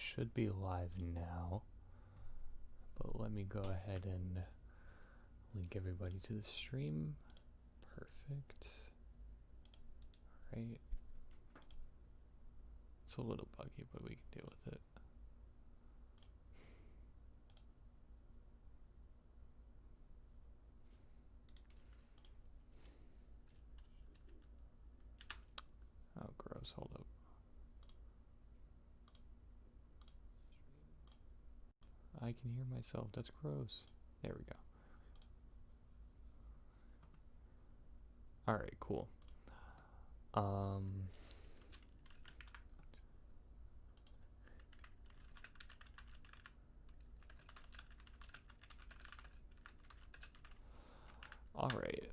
should be live now, but let me go ahead and link everybody to the stream. Perfect. Alright. It's a little buggy, but we can deal with it. Oh, gross. Hold up. I can hear myself. That's gross. There we go. Alright, cool. Alright.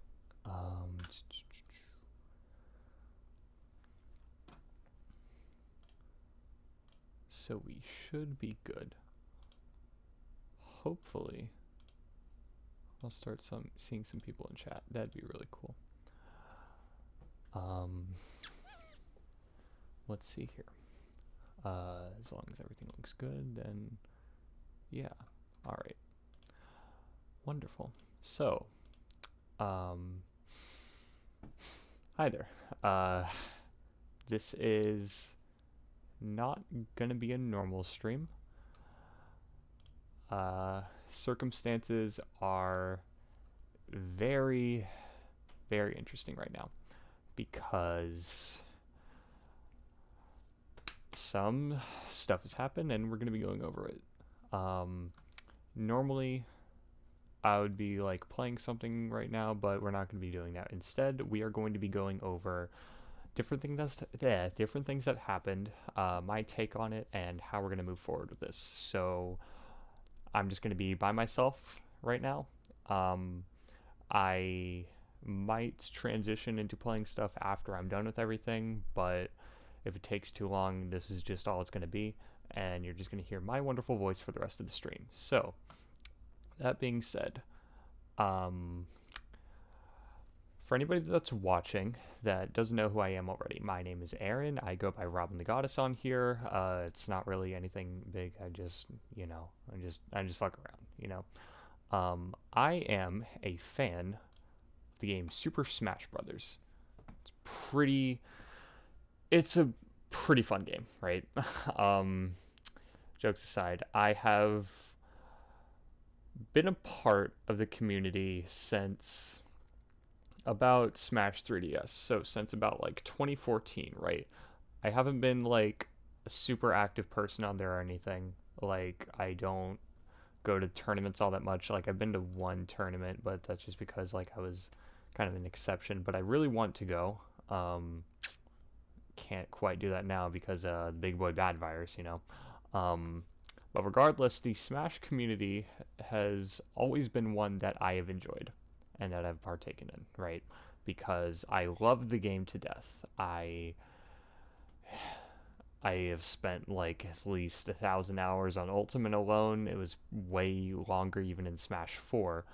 So we should be good. Hopefully, I'll start seeing some people in chat. That'd be really cool. Let's see here. As long as everything looks good, then yeah. All right. Wonderful. So, hi there. This is not gonna be a normal stream. Circumstances are very, very interesting right now because some stuff has happened and we're going to be going over it. Normally I would be like playing something right now, but we're not going to be doing that. Instead, we are going to be going over different things that happened, my take on it, and how we're going to move forward with this. So I'm just going to be by myself right now. I might transition into playing stuff after I'm done with everything, but if it takes too long, this is just all it's going to be, and you're just going to hear my wonderful voice for the rest of the stream. So, that being said, for anybody that's watching that doesn't know who I am already, my name is Aaron. I go by Robin the Goddess on here. It's not really anything big. I just fuck around, I am a fan of the game Super Smash Brothers. It's a pretty fun game, right? Jokes aside, I have been a part of the community since about Smash 3DS, so since about like 2014, right? I haven't been like a super active person on there or anything. Like, I don't go to tournaments all that much. Like, I've been to one tournament, but that's just because like I was kind of an exception, but I really want to go. Can't quite do that now because the big boy bad virus, but regardless, the Smash community has always been one that I have enjoyed and that I've partaken in, right? Because I love the game to death. I have spent like at least 1,000 hours on Ultimate alone. It was way longer even in Smash 4.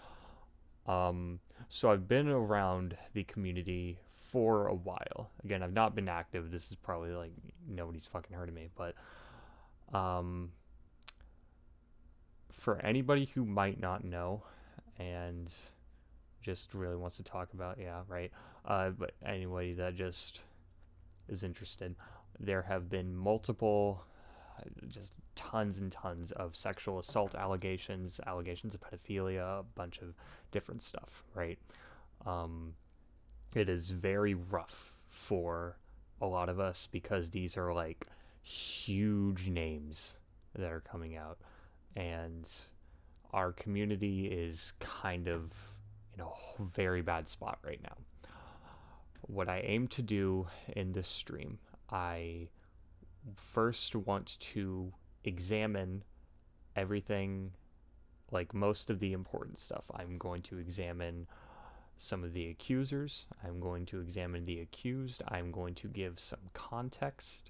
So I've been around the community for a while. Again, I've not been active. This is probably like nobody's fucking heard of me, but for anybody who might not know and just really wants to talk about, but anybody that just is interested, there have been multiple, just tons and tons of sexual assault allegations of pedophilia, a bunch of different stuff, right? It is very rough for a lot of us because these are like huge names that are coming out, and our community is kind of in a very bad spot right now. What I aim to do in this stream, I first want to examine everything, like most of the important stuff. I'm going to examine some of the accusers. I'm going to examine the accused. I'm going to give some context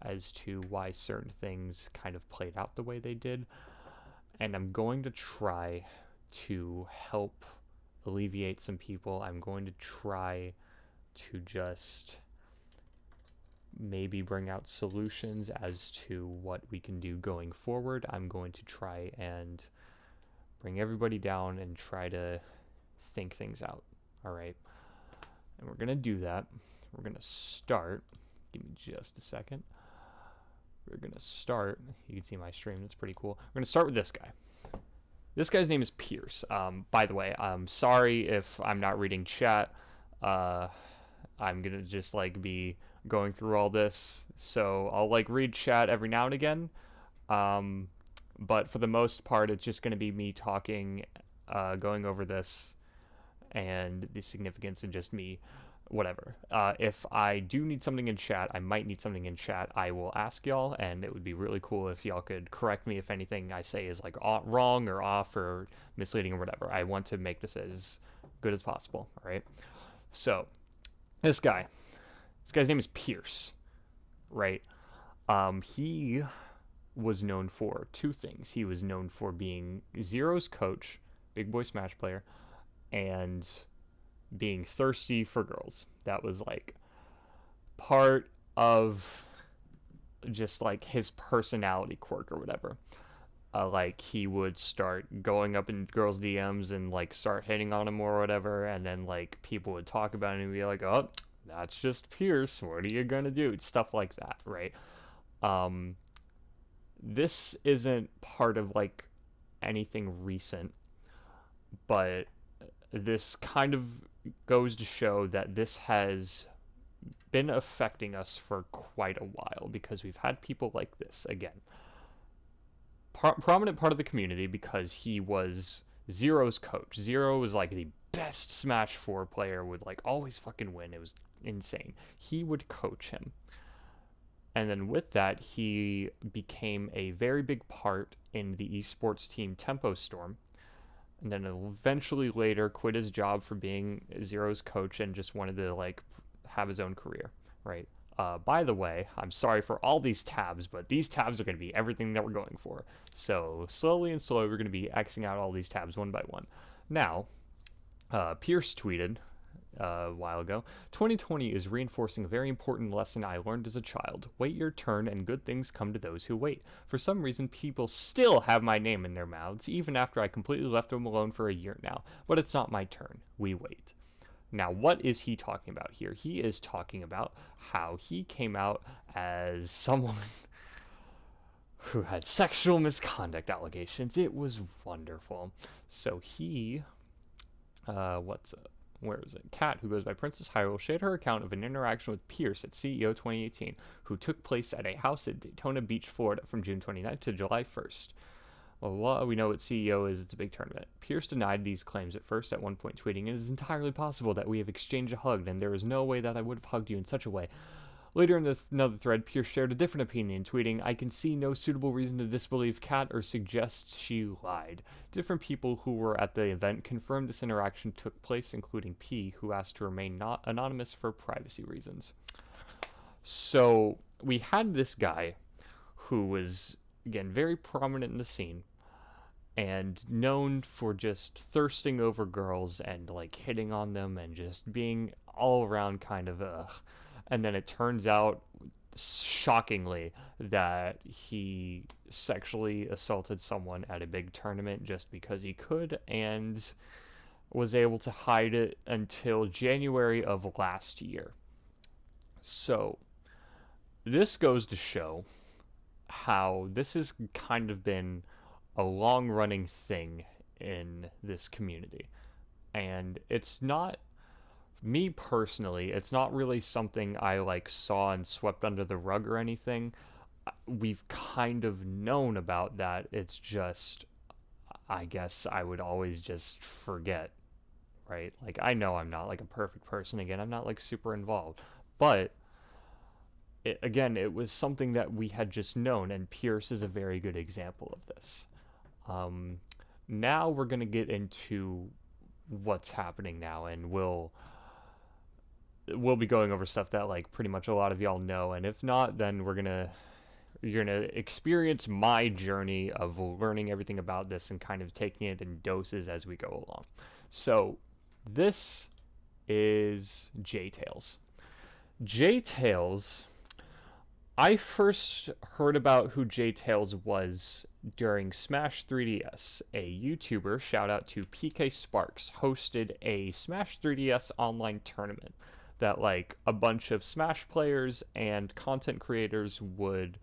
as to why certain things kind of played out the way they did. And I'm going to try to help alleviate some people. I'm going to try to just maybe bring out solutions as to what we can do going forward. I'm going to try and bring everybody down and try to think things out. All right. And we're going to do that. We're going to start. Give me just a second. We're going to start. You can see my stream. That's pretty cool. We're going to start with this guy. This guy's name is Pierce. By the way, I'm sorry if I'm not reading chat. I'm going to just like be going through all this. So I'll like read chat every now and again. But for the most part, it's just going to be me talking, going over this and the significance, and just me, whatever. If I do need something in chat, I might need something in chat, I will ask y'all, and it would be really cool if y'all could correct me if anything I say is like wrong or off or misleading or whatever. I want to make this as good as possible, all right? So, this guy's name is Pierce, right? He was known for two things. He was known for being Zero's coach, Big Boy Smash player, and being thirsty for girls. That was like part of just like his personality quirk or whatever. Like he would start going up in girls' DMs and like start hitting on them or whatever, and then like people would talk about it and be like, "Oh, that's just Pierce. What are you gonna do?" Stuff like that, right? This isn't part of like anything recent, but this kind of goes to show that this has been affecting us for quite a while, because we've had people like this, again, prominent part of the community, because he was Zero's coach. Zero was like the best Smash 4 player, would like always fucking win. It was insane. He would coach him. And then with that, he became a very big part in the esports team Tempo Storm. And then eventually later quit his job for being Zero's coach and just wanted to like have his own career, right? By the way, I'm sorry for all these tabs, but these tabs are going to be everything that we're going for. So slowly and slowly, we're going to be Xing out all these tabs one by one. Now, Pierce tweeted a while ago, 2020 is reinforcing a very important lesson I learned as a child. Wait your turn and good things come to those who wait. For some reason, people still have my name in their mouths, even after I completely left them alone for a year now. But it's not my turn. We wait. Now, what is he talking about here? He is talking about how he came out as someone who had sexual misconduct allegations. It was wonderful. So he, where is it? Kat, who goes by Princess Hyrule, shared her account of an interaction with Pierce at CEO 2018, who took place at a house at Daytona Beach, Florida from June 29th to July 1st. Well, we know what CEO is. It's a big tournament. Pierce denied these claims at first, at one point tweeting, "It is entirely possible that we have exchanged a hug, and there is no way that I would have hugged you in such a way." Later in another thread, Pierce shared a different opinion, tweeting, "I can see no suitable reason to disbelieve Kat or suggest she lied." Different people who were at the event confirmed this interaction took place, including P, who asked to remain not anonymous for privacy reasons. So we had this guy who was, again, very prominent in the scene and known for just thirsting over girls and like hitting on them and just being all around kind of and then it turns out, shockingly, that he sexually assaulted someone at a big tournament just because he could, and was able to hide it until January of last year. So this goes to show how this has kind of been a long-running thing in this community. And it's not, me personally, it's not really something I like saw and swept under the rug or anything. We've kind of known about that. It's just, I guess I would always just forget, right? Like, I know I'm not like a perfect person. Again, I'm not like super involved, but it was something that we had just known, and Pierce is a very good example of this. Now we're going to get into what's happening now, and we'll be going over stuff that like pretty much a lot of y'all know, and if not, then you're gonna experience my journey of learning everything about this and kind of taking it in doses as we go along. So this is J-Tails. J-Tails I first heard about who Jay Tails was during Smash 3DS. A YouTuber, shout out to PK Sparks, hosted a Smash 3DS online tournament that like a bunch of Smash players and content creators would,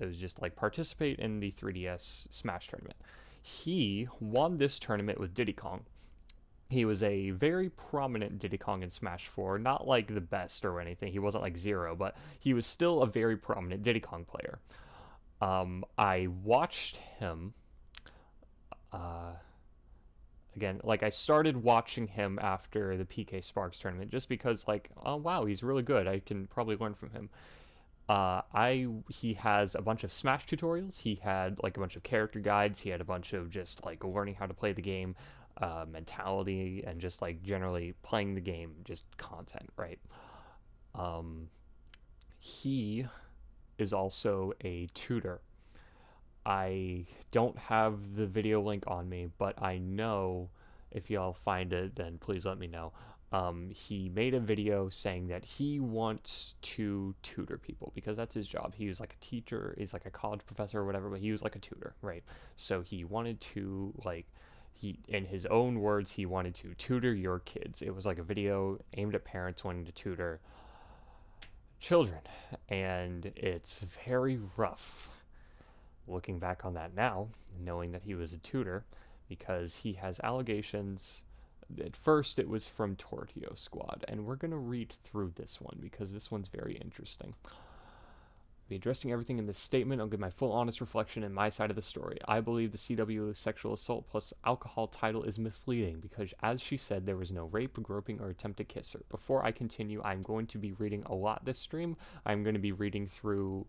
it was just like participate in the 3DS Smash tournament. He won this tournament with Diddy Kong. He was a very prominent Diddy Kong in Smash 4, not like the best or anything. He wasn't like Zero, but he was still a very prominent Diddy Kong player. I watched him. Uh, Again, like I started watching him after the PK Sparks tournament just because, like, oh wow, he's really good. I can probably learn from him. He has a bunch of Smash tutorials. He had like a bunch of character guides. He had a bunch of just like learning how to play the game, mentality, and just like generally playing the game, just content, right? Um, he is also a tutor. I don't have the video link on me, but I know if y'all find it, then please let me know. He made a video saying that he wants to tutor people because that's his job. He was like a teacher, he's like a college professor or whatever, but he was like a tutor, right? So he wanted to like in his own words, he wanted to tutor your kids. It was like a video aimed at parents wanting to tutor children, and it's very rough looking back on that now, knowing that he was a tutor, because he has allegations. At first, it was from Tortio Squad, and we're going to read through this one because this one's very interesting. I'll be addressing everything in this statement. I'll give my full honest reflection and my side of the story. I believe the CW sexual assault plus alcohol title is misleading because, as she said, there was no rape, groping, or attempt to kiss her. Before I continue, I'm going to be reading a lot this stream. I'm going to be reading through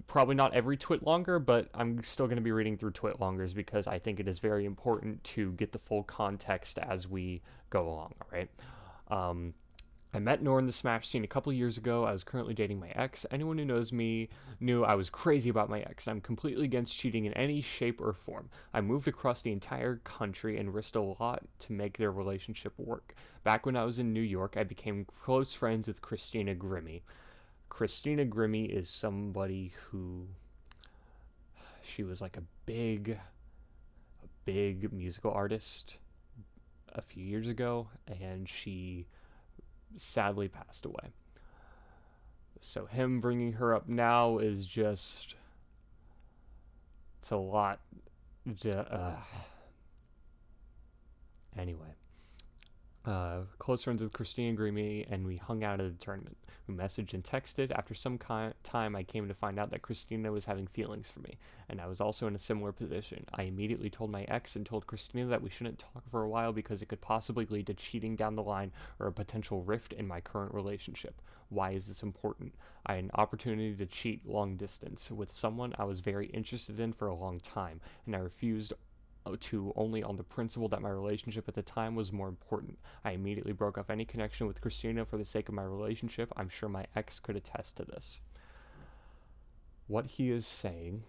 probably not every TwitLonger, but I'm still going to be reading through TwitLongers because I think it is very important to get the full context as we go along, all right? I met Nor in the Smash scene a couple years ago. I was currently dating my ex. Anyone who knows me knew I was crazy about my ex. I'm completely against cheating in any shape or form. I moved across the entire country and risked a lot to make their relationship work. Back when I was in New York, I became close friends with Christina Grimmie. Christina Grimmie is somebody who, she was like a big musical artist a few years ago, and she sadly passed away. So him bringing her up now is just, it's a lot. Anyway. Close friends with Christina Grimmie, and we hung out at the tournament. We messaged and texted. After some time, I came to find out that Christina was having feelings for me, and I was also in a similar position. I immediately told my ex and told Christina that we shouldn't talk for a while because it could possibly lead to cheating down the line or a potential rift in my current relationship. Why is this important? I had an opportunity to cheat long distance with someone I was very interested in for a long time, and I refused to only on the principle that my relationship at the time was more important. I immediately broke off any connection with Christina for the sake of my relationship. I'm sure my ex could attest to this. What he is saying,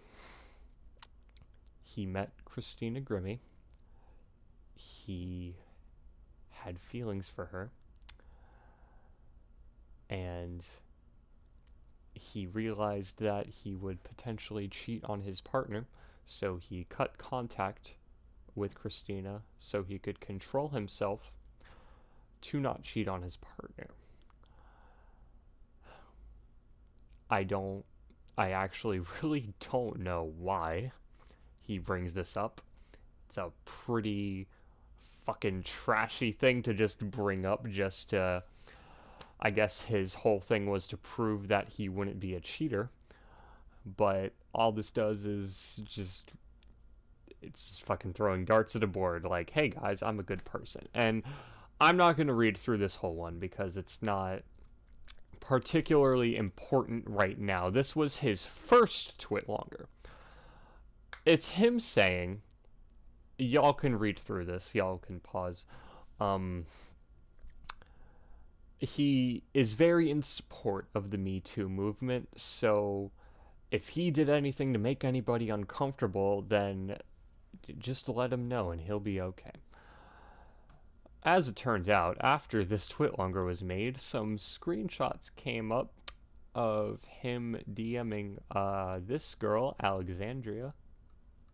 he met Christina Grimmie. He had feelings for her. And he realized that he would potentially cheat on his partner, so he cut contact with Christina so he could control himself to not cheat on his partner. I actually really don't know why he brings this up. It's a pretty fucking trashy thing to just bring up just to, I guess his whole thing was to prove that he wouldn't be a cheater. But all this does is just, it's just fucking throwing darts at a board like, hey guys, I'm a good person. And I'm not going to read through this whole one because it's not particularly important right now. This was his first TwitLonger. It's him saying, y'all can read through this, y'all can pause. He is very in support of the Me Too movement, so if he did anything to make anybody uncomfortable, then just let him know and he'll be okay. As it turns out, after this TwitLonger was made, some screenshots came up of him DMing this girl, Alexandria.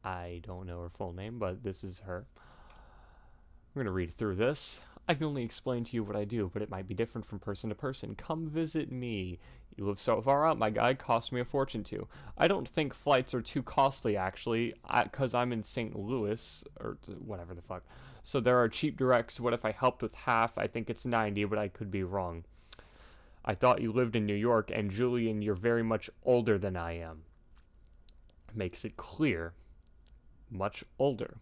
I don't know her full name, but this is her. I'm going to read through this. I can only explain to you what I do, but it might be different from person to person. Come visit me. You live so far out, my guide cost me a fortune to. I don't think flights are too costly, actually, because I'm in St. Louis, or whatever the fuck. So there are cheap directs. What if I helped with half? I think it's 90, but I could be wrong. I thought you lived in New York, and Julian, you're very much older than I am. Makes it clear. Much older.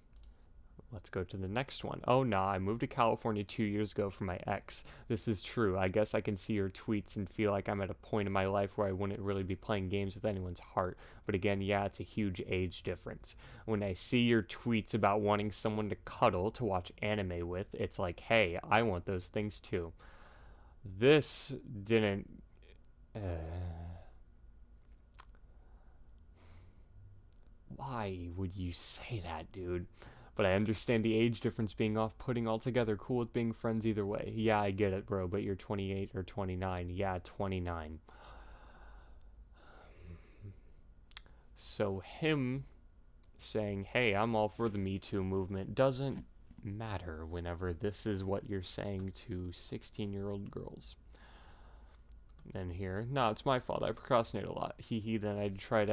Let's go to the next one. Oh, nah, I moved to California 2 years ago for my ex. This is true. I guess I can see your tweets and feel like I'm at a point in my life where I wouldn't really be playing games with anyone's heart. But again, yeah, it's a huge age difference. When I see your tweets about wanting someone to cuddle, to watch anime with, it's like, hey, I want those things too. This didn't... Why would you say that, dude? But I understand the age difference being off-putting altogether. Cool with being friends either way. Yeah, I get it, bro, but you're 28 or 29. Yeah, 29. So him saying, hey, I'm all for the Me Too movement doesn't matter whenever this is what you're saying to 16-year-old girls. And here, no, it's my fault. I procrastinate a lot. Then I'd try to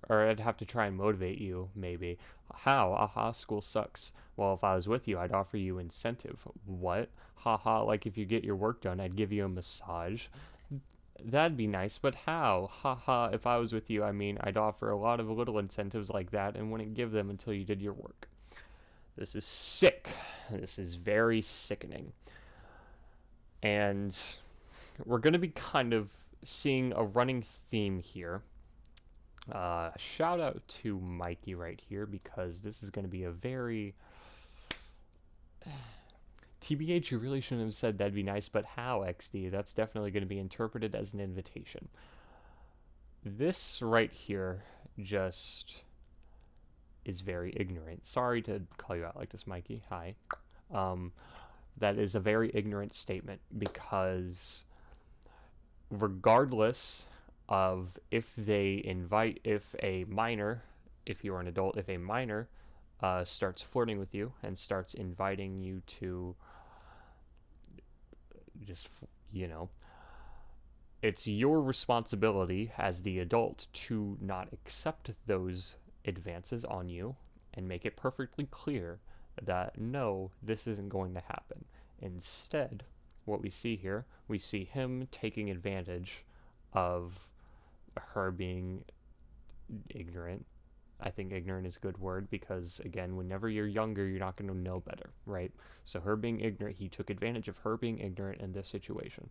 I'd have to try and motivate you, maybe. How? Aha, school sucks. Well, if I was with you, I'd offer you incentive. What? Haha, like if you get your work done, I'd give you a massage. That'd be nice, but how? Haha, if I was with you, I mean, I'd offer a lot of little incentives like that and wouldn't give them until you did your work. This is sick. This is very sickening. And we're going to be kind of seeing a running theme here. Shout out to Mikey right here, because this is going to be a very... TBH, you really shouldn't have said that'd be nice, but how, XD? That's definitely going to be interpreted as an invitation. This right here just is very ignorant. Sorry to call you out like this, Mikey. Hi. That is a very ignorant statement, because regardless of if a minor, if you're an adult, if a minor starts flirting with you and starts inviting you to just, it's your responsibility as the adult to not accept those advances on you and make it perfectly clear that no, this isn't going to happen. Instead, what we see here, we see him taking advantage of her being ignorant. I think ignorant is a good word, because again, whenever you're younger, you're not going to know better, right? So her being ignorant, he took advantage of her being ignorant in this situation,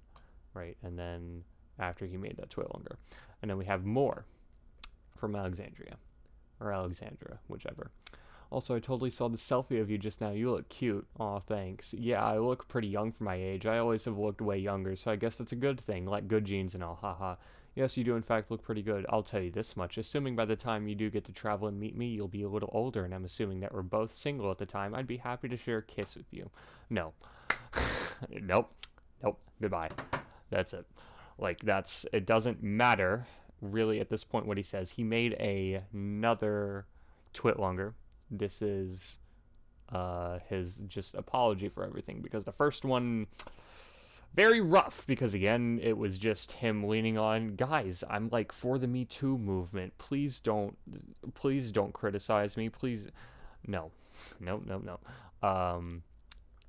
right? And then after he made that Twitlonger. And then we have more from Alexandria, or Alexandra, whichever. Also, I totally saw the selfie of you just now. You look cute. Aw, thanks. Yeah, I look pretty young for my age. I always have looked way younger, so I guess that's a good thing. Like good genes and all, haha. Yes, you do in fact look pretty good. I'll tell you this much. Assuming by the time you do get to travel and meet me, you'll be a little older, and I'm assuming that we're both single at the time, I'd be happy to share a kiss with you. No. Nope. Goodbye. That's it. Like, it doesn't matter, really, at this point, what he says. He made another Twitlonger. This is his just apology for everything, because the first one, very rough, because again, it was just him leaning on, guys, I'm like for the Me Too movement. Please don't criticize me. Please. No.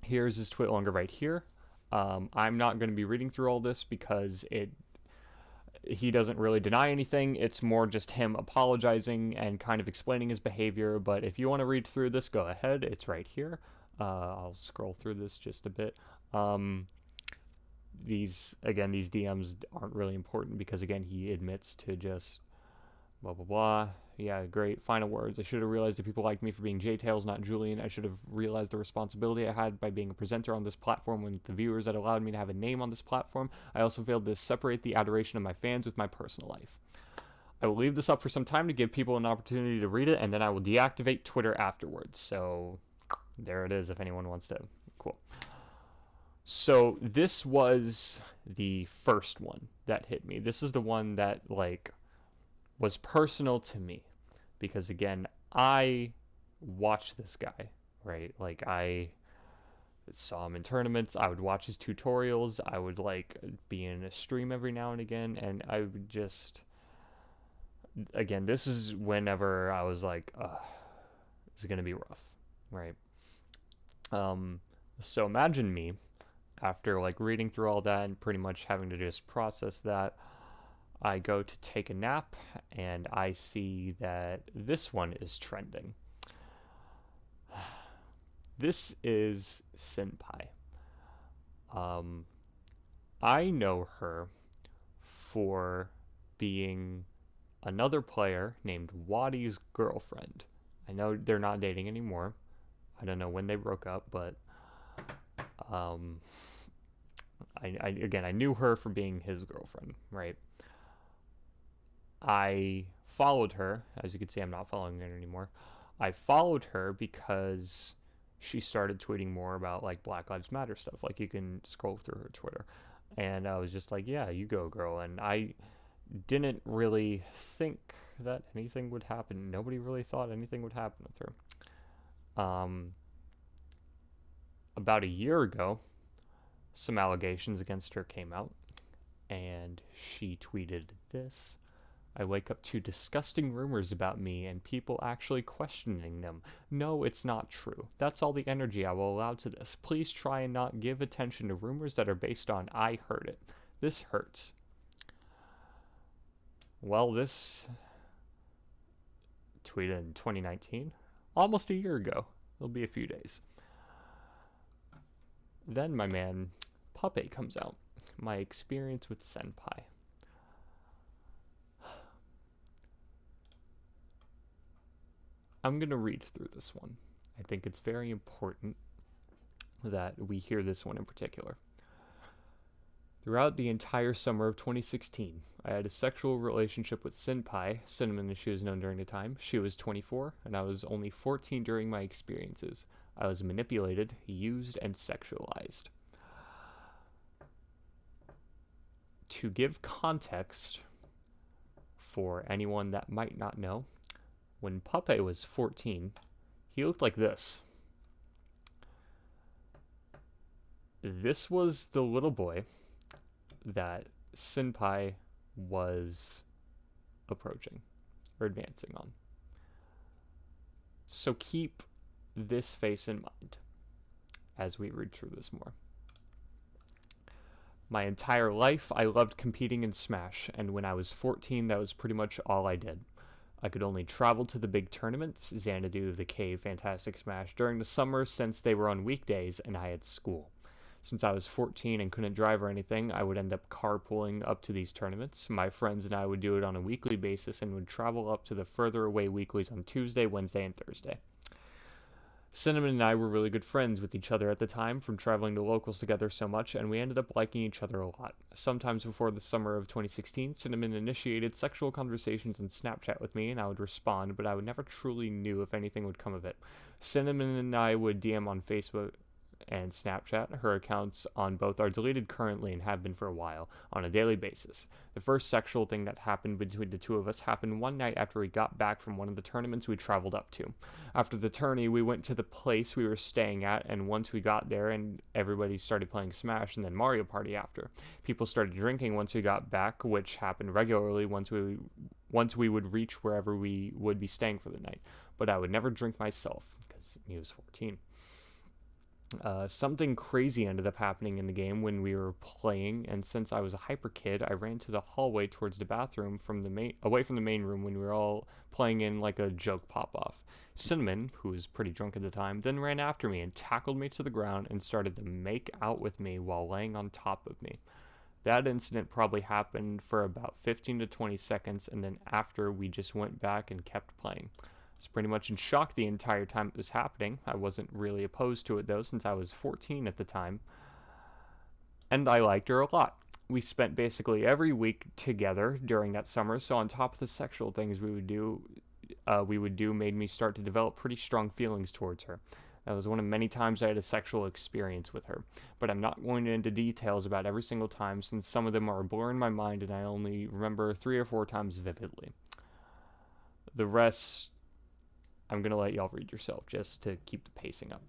Here's his Twitlonger right here. I'm not going to be reading through all this because he doesn't really deny anything. It's more just him apologizing and kind of explaining his behavior. But if you want to read through this, go ahead. It's right here. I'll scroll through this just a bit. These DMs aren't really important because, again, he admits to just blah, blah, blah. Yeah, great. Final words. I should have realized that people like me for being J-Tails, not Julian. I should have realized the responsibility I had by being a presenter on this platform with the viewers that allowed me to have a name on this platform. I also failed to separate the adoration of my fans with my personal life. I will leave this up for some time to give people an opportunity to read it, and then I will deactivate Twitter afterwards. So there it is if anyone wants to. Cool. So this was the first one that hit me. This is the one that like was personal to me because again, I watched this guy, right? Like I saw him in tournaments. I would watch his tutorials. I would like be in a stream every now and again, and I would just again, this is whenever I was like, this is gonna be rough, right? So imagine me after like reading through all that and pretty much having to just process that. I go to take a nap and I see that this one is trending. This is Senpai. I know her for being another player named Waddy's girlfriend. I know they're not dating anymore. I don't know when they broke up, but I knew her for being his girlfriend, right? I followed her. As you can see, I'm not following her anymore. I followed her because she started tweeting more about like Black Lives Matter stuff. Like you can scroll through her Twitter. And I was just like, yeah, you go, girl. And I didn't really think that anything would happen. Nobody really thought anything would happen with her. About a year ago, some allegations against her came out, and she tweeted this. I wake up to disgusting rumors about me and people actually questioning them. No, it's not true. That's all the energy I will allow to this. Please try and not give attention to rumors that are based on I heard it. This hurts. Well, this tweeted in 2019, almost a year ago. It'll be a few days. Then my man Puppet comes out. My experience with Senpai. I'm going to read through this one. I think it's very important that we hear this one in particular. Throughout the entire summer of 2016, I had a sexual relationship with Senpai, Cinnamon as she was known during the time. She was 24, and I was only 14 during my experiences. I was manipulated, used, and sexualized. To give context for anyone that might not know, when Puppet was 14, he looked like this. This was the little boy that Senpai was approaching or advancing on. So keep this face in mind as we read through this more. My entire life, I loved competing in Smash, and when I was 14, that was pretty much all I did. I could only travel to the big tournaments, Xanadu, The Cave, Fantastic Smash, during the summer since they were on weekdays and I had school. Since I was 14 and couldn't drive or anything, I would end up carpooling up to these tournaments. My friends and I would do it on a weekly basis and would travel up to the further away weeklies on Tuesday, Wednesday, and Thursday. Cinnamon and I were really good friends with each other at the time from traveling to locals together so much, and we ended up liking each other a lot. Sometimes before the summer of 2016, Cinnamon initiated sexual conversations on Snapchat with me, and I would respond, but I would never truly knew if anything would come of it. Cinnamon and I would DM on Facebook and Snapchat. Her accounts on both are deleted currently and have been for a while, on a daily basis. The first sexual thing that happened between the two of us happened one night after we got back from one of the tournaments we traveled up to. After the tourney, we went to the place we were staying at, and once we got there, and everybody started playing Smash and then Mario Party after. People started drinking once we got back, which happened regularly once we would reach wherever we would be staying for the night. But I would never drink myself, because he was 14. Something crazy ended up happening in the game when we were playing, and since I was a hyper kid, I ran to the hallway towards the bathroom away from the main room when we were all playing in like a joke pop-off. Cinnamon, who was pretty drunk at the time, then ran after me and tackled me to the ground and started to make out with me while laying on top of me. That incident probably happened for about 15 to 20 seconds, and then after we just went back and kept playing. I was pretty much in shock the entire time it was happening. I wasn't really opposed to it though, since I was 14 at the time. And I liked her a lot. We spent basically every week together during that summer, so on top of the sexual things we would do made me start to develop pretty strong feelings towards her. That was one of many times I had a sexual experience with her, but I'm not going into details about every single time since some of them are a blur in my mind and I only remember 3 or 4 times vividly. The rest, I'm going to let y'all read yourself just to keep the pacing up.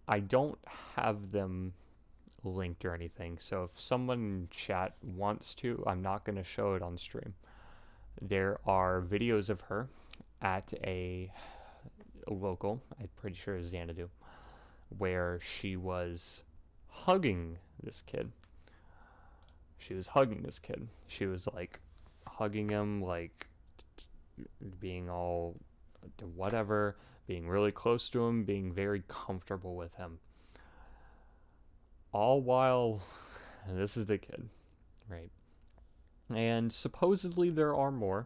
I don't have them linked or anything, so if someone in chat wants to, I'm not going to show it on stream. There are videos of her at a local, I'm pretty sure it's Xanadu, where she was hugging this kid. She was like hugging him, like being all whatever, being really close to him, being very comfortable with him. All while, and this is the kid, right? And supposedly there are more.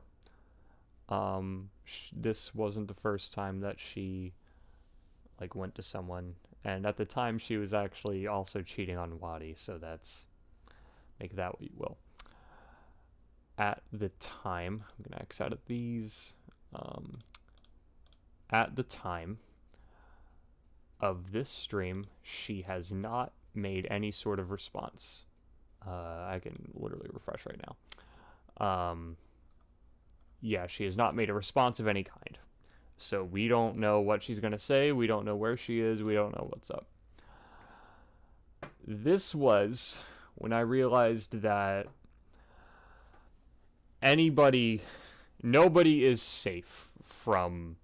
This wasn't the first time that she like went to someone, and at the time she was actually also cheating on Wadi, so that's, make that what you will. At the time, I'm gonna X out of these. At the time of this stream, she has not made any sort of response. I can literally refresh right now. Yeah, she has not made a response of any kind. So we don't know what she's going to say. We don't know where she is. We don't know what's up. This was when I realized that nobody is safe from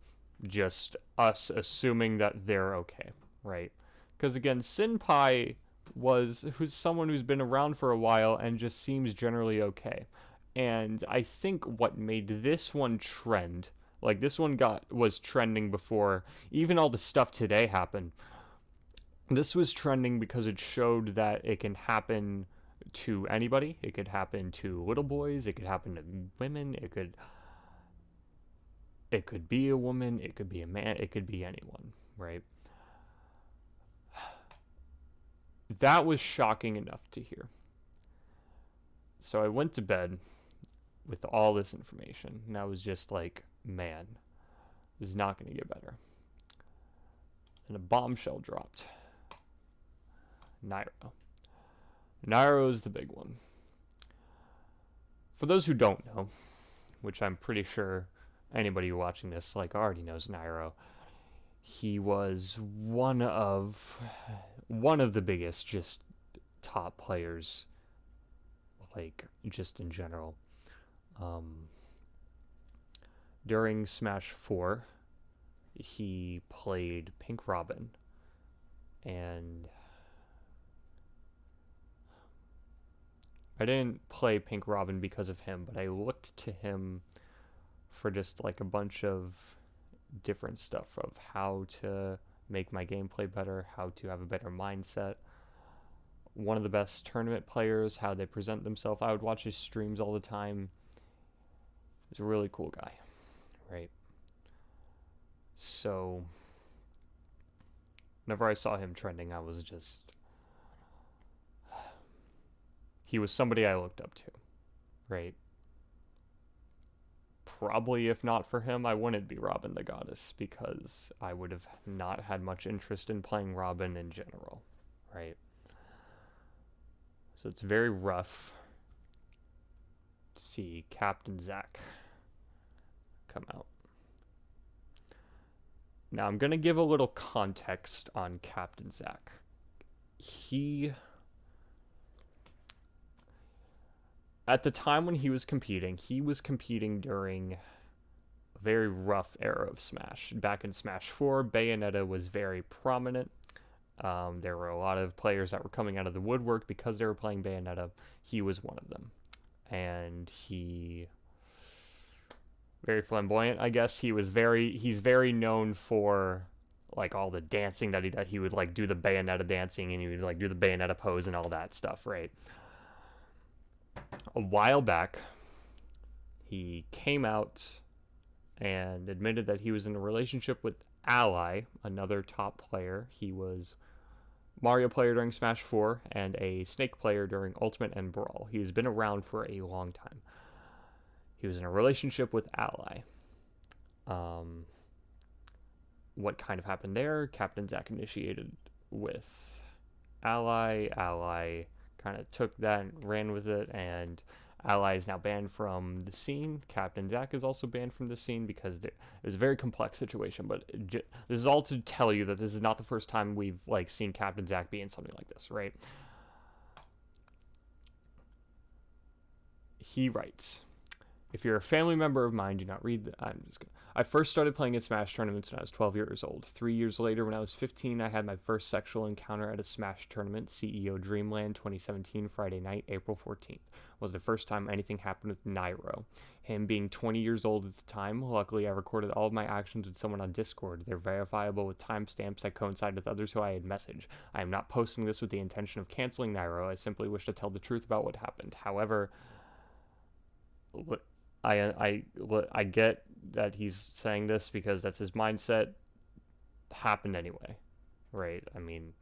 just us assuming that they're okay, right? Because again, Senpai who's someone who's been around for a while and just seems generally okay. And I think what made this one trend, like this one was trending before even all the stuff today happened. This was trending because it showed that it can happen to anybody. It could happen to little boys, it could happen to women, it could be a woman, it could be a man, it could be anyone, right? That was shocking enough to hear. So I went to bed with all this information, and I was just like, man, this is not going to get better. And a bombshell dropped. Nairo. Nairo is the big one. For those who don't know, which I'm pretty sure anybody watching this like already knows Nairo, he was one of the biggest just top players, like just in general. During Smash 4, he played Pink Robin, and I didn't play Pink Robin because of him, but I looked to him for just like a bunch of different stuff of how to make my gameplay better, how to have a better mindset. One of the best tournament players, how they present themselves. I would watch his streams all the time. He's a really cool guy, right? So whenever I saw him trending, I was just, he was somebody I looked up to, right? Probably if not for him, I wouldn't be Robin the Goddess, because I would have not had much interest in playing Robin in general, right? So it's very rough to see Captain Zack come out. Now I'm going to give a little context on Captain Zack. At the time when he was competing during a very rough era of Smash. Back in Smash 4, Bayonetta was very prominent. There were a lot of players that were coming out of the woodwork because they were playing Bayonetta. He was one of them. And very flamboyant, I guess. He's very known for like all the dancing that he would like do the Bayonetta dancing, and he would like do the Bayonetta pose and all that stuff, right? A while back, he came out and admitted that he was in a relationship with Ally, another top player. He was Mario player during Smash 4 and a Snake player during Ultimate and Brawl. He's been around for a long time. He was in a relationship with Ally. Um, what kind of happened there? Captain Zack initiated with Ally. Ally kind of took that and ran with it, and Ally is now banned from the scene. Captain Zack is also banned from the scene because it was a very complex situation. But this is all to tell you that this is not the first time we've like seen Captain Zack be in something like this, right? He writes, if you're a family member of mine, do not read the, I'm just gonna. I first started playing in Smash tournaments when I was 12 years old. 3 years later, when I was 15, I had my first sexual encounter at a Smash tournament, CEO Dreamland 2017, Friday night, April 14th. Was the first time anything happened with Nairo. Him being 20 years old at the time, luckily I recorded all of my actions with someone on Discord. They're verifiable with timestamps that coincide with others who I had messaged. I am not posting this with the intention of canceling Nairo. I simply wish to tell the truth about what happened. However, I get that he's saying this because that's his mindset. Happened anyway, right? I mean,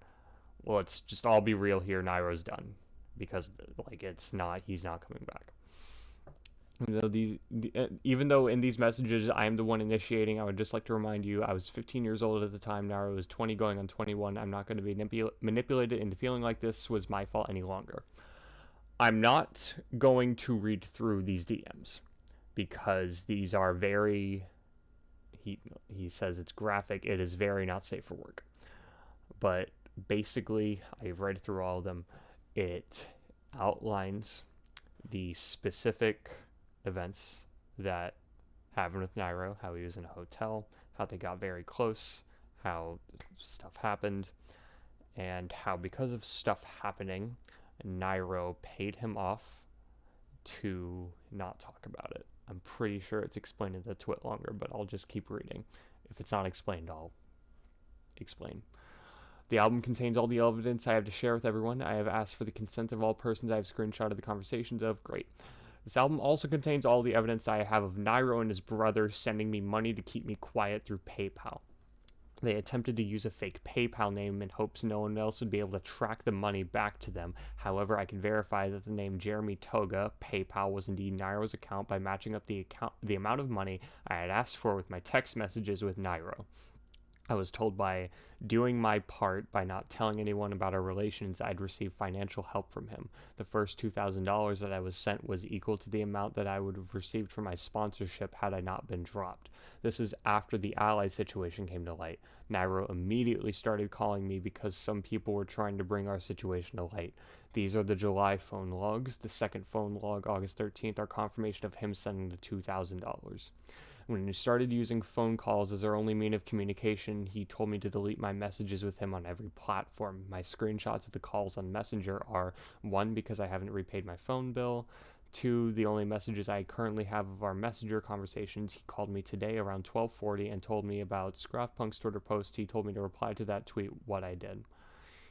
let's just all be real here. Nairo's done because like he's not coming back. You know, even though in these messages I am the one initiating, I would just like to remind you I was 15 years old at the time. Nairo was 20 going on 21. I'm not going to be manipulated into feeling like this was my fault any longer. I'm not going to read through these DMs because these are very, he says it's graphic. It is very not safe for work. But basically, I've read through all of them. It outlines the specific events that happened with Nairo, how he was in a hotel, how they got very close, how stuff happened, and how because of stuff happening, Nairo paid him off to not talk about it. I'm pretty sure it's explained in the twit longer, but I'll just keep reading. If it's not explained, I'll explain. The album contains all the evidence I have to share with everyone. I have asked for the consent of all persons I have screenshotted the conversations of. Great. This album also contains all the evidence I have of Nairo and his brother sending me money to keep me quiet through PayPal. They attempted to use a fake PayPal name in hopes no one else would be able to track the money back to them. However, I can verify that the name Jeremy Toga, PayPal, was indeed Nairo's account by matching up the amount of money I had asked for with my text messages with Nairo. I was told by doing my part by not telling anyone about our relations, I'd receive financial help from him. The first $2,000 that I was sent was equal to the amount that I would have received from my sponsorship had I not been dropped. This is after the Ally situation came to light. Nairo immediately started calling me because some people were trying to bring our situation to light. These are the July phone logs. The second phone log, August 13th, are confirmation of him sending the $2,000. When he started using phone calls as our only mean of communication, he told me to delete my messages with him on every platform. My screenshots of the calls on Messenger are 1, because I haven't repaid my phone bill, 2, the only messages I currently have of our Messenger conversations. He called me today around 12:40 and told me about Scruffpunk's Twitter post. He told me to reply to that tweet what I did.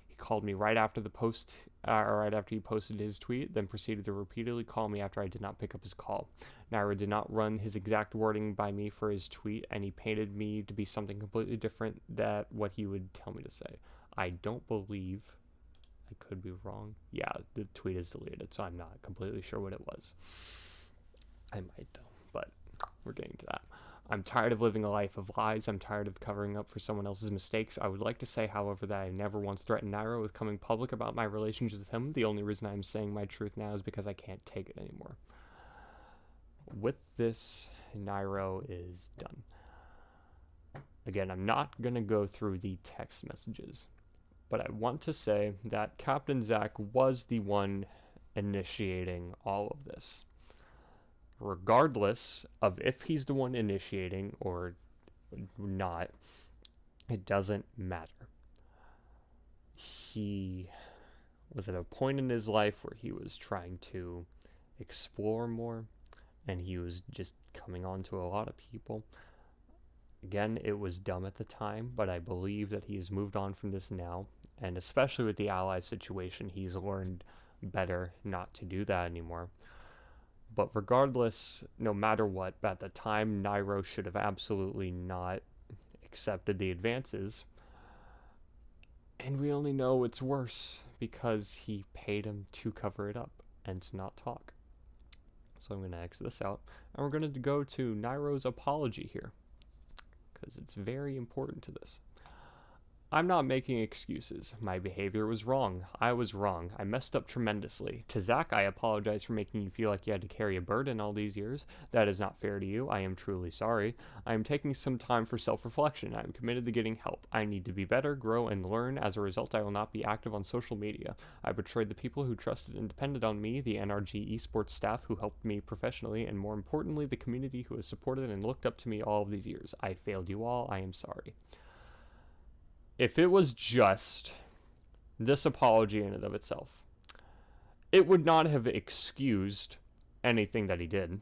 He called me right after the post, or right after he posted his tweet, then proceeded to repeatedly call me after I did not pick up his call. Nairo did not run his exact wording by me for his tweet, and he painted me to be something completely different than what he would tell me to say. I don't believe, I could be wrong. Yeah, the tweet is deleted, so I'm not completely sure what it was. I might though, but we're getting to that. I'm tired of living a life of lies. I'm tired of covering up for someone else's mistakes. I would like to say, however, that I never once threatened Nairo with coming public about my relationship with him. The only reason I'm saying my truth now is because I can't take it anymore. With this, Nairo is done. Again, I'm not going to go through the text messages, but I want to say that Captain Zack was the one initiating all of this. Regardless of if he's the one initiating or not, it doesn't matter. He was at a point in his life where he was trying to explore more, and he was just coming on to a lot of people. Again, it was dumb at the time, but I believe that he has moved on from this now, and especially with the Ally situation, he's learned better not to do that anymore. But regardless, no matter what, at the time, Nairo should have absolutely not accepted the advances. And we only know it's worse because he paid him to cover it up and to not talk. So I'm going to exit this out, and we're going to go to Nairo's apology here. because it's very important to this. I'm not making excuses. My behavior was wrong. I was wrong. I messed up tremendously. To Zach, I apologize for making you feel like you had to carry a burden all these years. That is not fair to you. I am truly sorry. I am taking some time for self-reflection. I am committed to getting help. I need to be better, grow, and learn. As a result, I will not be active on social media. I betrayed the people who trusted and depended on me, the NRG esports staff who helped me professionally, and more importantly, the community who has supported and looked up to me all of these years. I failed you all. I am sorry. If it was just this apology in and of itself, it would not have excused anything that he did.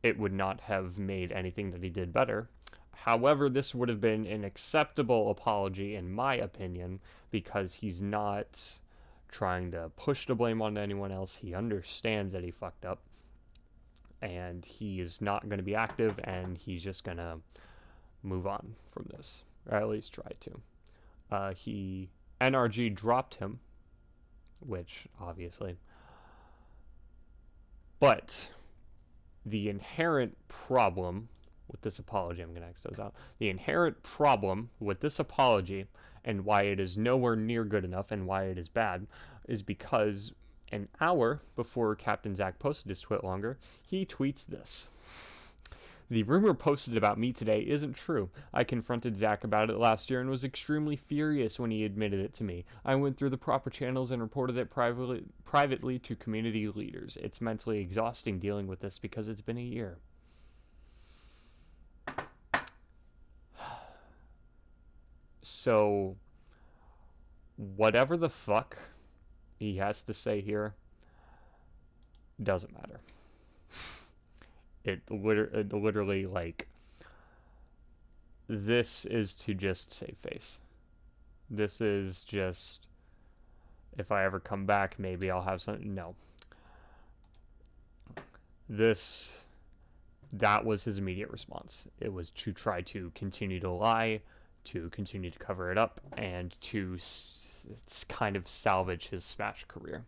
It would not have made anything that he did better. However, this would have been an acceptable apology, in my opinion, because he's not trying to push the blame on anyone else. He understands that he fucked up, and he is not going to be active, and he's just going to move on from this, or at least try to. NRG dropped him, which obviously, but the inherent problem with this apology, I'm going to X those out, the inherent problem with this apology and why it is nowhere near good enough and why it is bad is because an hour before Captain Zach posted his tweet longer, he tweets this. The rumor posted about me today isn't true. I confronted Zach about it last year and was extremely furious when he admitted it to me. I went through the proper channels and reported it privately to community leaders. It's mentally exhausting dealing with this because it's been a year. So, whatever the fuck he has to say here doesn't matter. It literally, like, this is to just save face. This is just, if I ever come back, maybe I'll have something. No. That was his immediate response. It was to try to continue to lie, to continue to cover it up, and to kind of salvage his Smash career.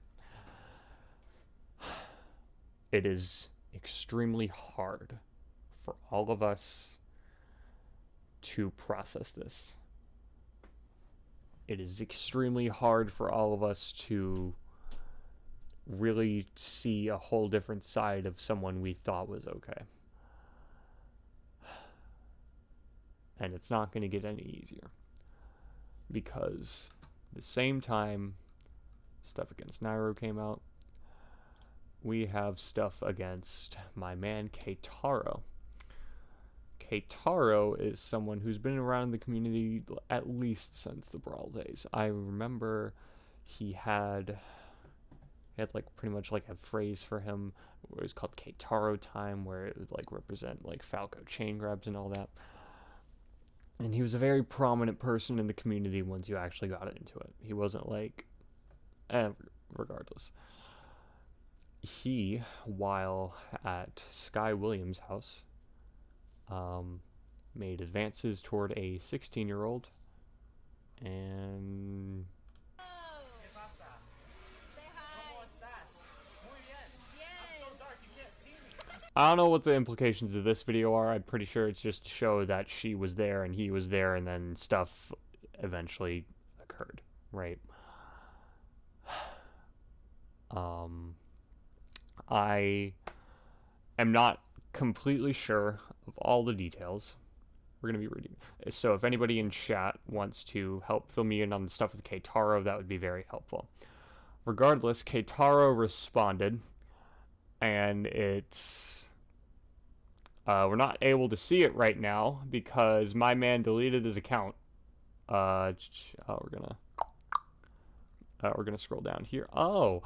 It is extremely hard for all of us to process this. It is extremely hard for all of us to really see a whole different side of someone we thought was okay. And it's not going to get any easier. Because at the same time stuff against Nairo came out, we have stuff against my man Keitaro. Keitaro is someone who's been around the community at least since the Brawl days. I remember he had like pretty much like a phrase for him where it was called Keitaro time, where it would like represent like Falco chain grabs and all that. And he was a very prominent person in the community once you actually got into it. He wasn't like, regardless. He, while at Sky Williams' house, made advances toward a 16-year-old, and I don't know what the implications of this video are. I'm pretty sure it's just to show that she was there and he was there, and then stuff eventually occurred, right? I am not completely sure of all the details. We're going to be reading. So if anybody in chat wants to help fill me in on the stuff with Keitaro, that would be very helpful. Regardless, Keitaro responded, and it's... we're not able to see it right now because my man deleted his account. We're gonna scroll down here. Oh,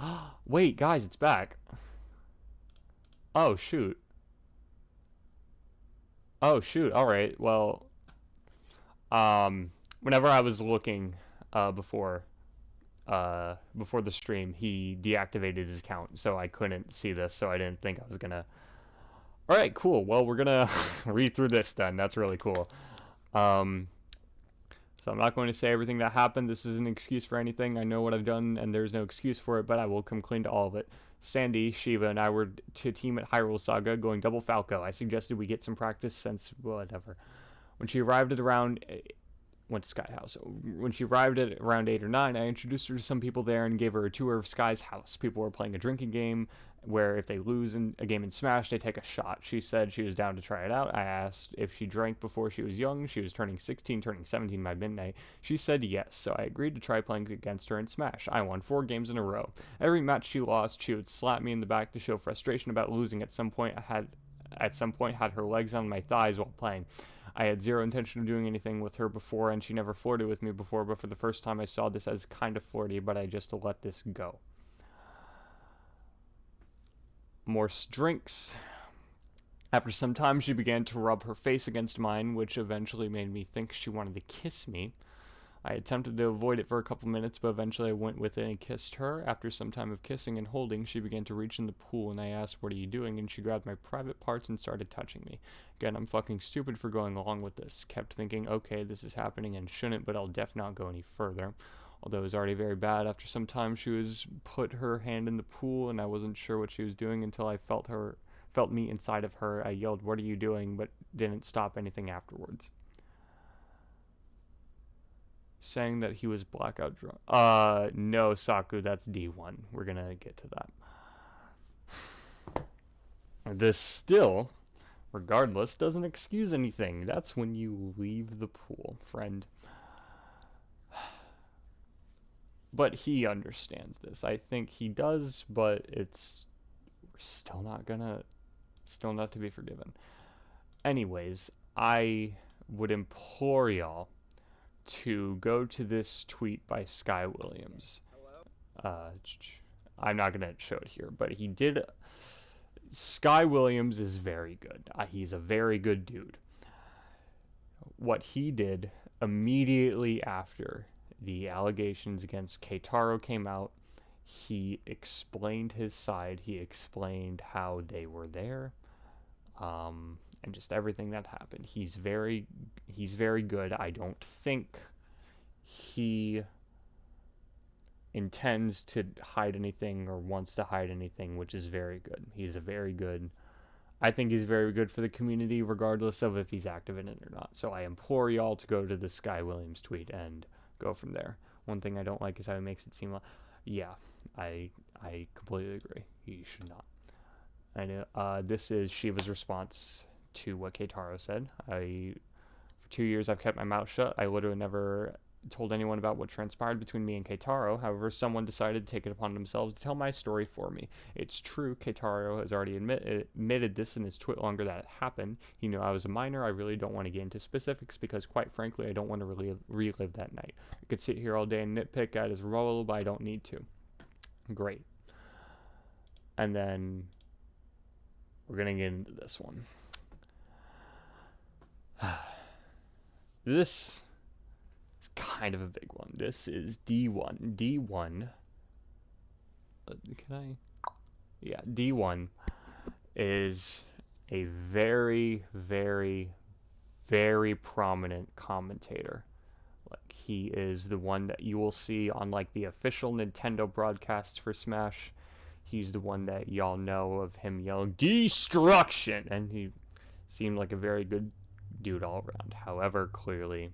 wait, guys, it's back. Oh, shoot. Oh, shoot. All right. Well, whenever I was looking before the stream, he deactivated his account, so I couldn't see this, so I didn't think I was gonna... All right, cool. Well, we're gonna read through this then. That's really cool. So I'm not going to say everything that happened. This isn't an excuse for anything. I know what I've done, and there's no excuse for it, but I will come clean to all of it. Sandy, Shiva, and I were to team at Hyrule Saga going double Falco. I suggested we get some practice since whatever. When she arrived at around went to Sky House. When she arrived at around 8 or 9, I introduced her to some people there and gave her a tour of Sky's house. People were playing a drinking game where if they lose in a game in Smash, they take a shot. She said she was down to try it out. I asked if she drank before she was young. She was turning 16, turning 17 by midnight. She said yes, so I agreed to try playing against her in Smash. I won 4 games in a row. Every match she lost, she would slap me in the back to show frustration about losing. At some point had her legs on my thighs while playing. I had zero intention of doing anything with her before, and she never flirted with me before, but for the first time I saw this as kind of flirty, but I just let this go. More drinks. After some time, she began to rub her face against mine, which eventually made me think she wanted to kiss me. I attempted to avoid it for a couple minutes, but eventually I went with it and kissed her. After some time of kissing and holding, she began to reach in the pool, and I asked, "What are you doing?" And she grabbed my private parts and started touching me. Again, I'm fucking stupid for going along with this. Kept thinking, okay, this is happening and shouldn't, but I'll definitely not go any further. Although it was already very bad, after some time she was put her hand in the pool, and I wasn't sure what she was doing until I felt me inside of her. I yelled, "What are you doing?" but didn't stop anything afterwards. Saying that he was blackout drunk. No, Saku, that's D1. We're gonna get to that. This still, regardless, doesn't excuse anything. That's when you leave the pool, friend. But he understands this. I think he does, but it's still not to be forgiven. Anyways, I would implore y'all to go to this tweet by Sky Williams. I'm not gonna show it here, but he did. Sky Williams is very good. He's a very good dude. What he did immediately after the allegations against Keitaro came out, he explained his side. He explained how they were there, and just everything that happened. He's very good. I don't think he intends to hide anything or wants to hide anything, which is very good. I think he's very good for the community, regardless of if he's active in it or not. So I implore y'all to go to the Sky Williams tweet and go from there. One thing I don't like is how he makes it seem like, yeah, I completely agree. He should not. And this is Shiva's response to what Keitaro said. For 2 years, I've kept my mouth shut. I literally never told anyone about what transpired between me and Keitaro. However, someone decided to take it upon themselves to tell my story for me. It's true, Keitaro has already admitted this in his tweet longer that it happened. He knew I was a minor. I really don't want to get into specifics because, quite frankly, I don't want to relive that night. I could sit here all day and nitpick at his role, but I don't need to. Great. And then we're going to get into this one. This is kind of a big one. This is D1. D1. D1 is a very, very, very prominent commentator. Like, he is the one that you will see on like the official Nintendo broadcasts for Smash. He's the one that y'all know of him yelling "Destruction," and he seemed like a very good dude all around. However, clearly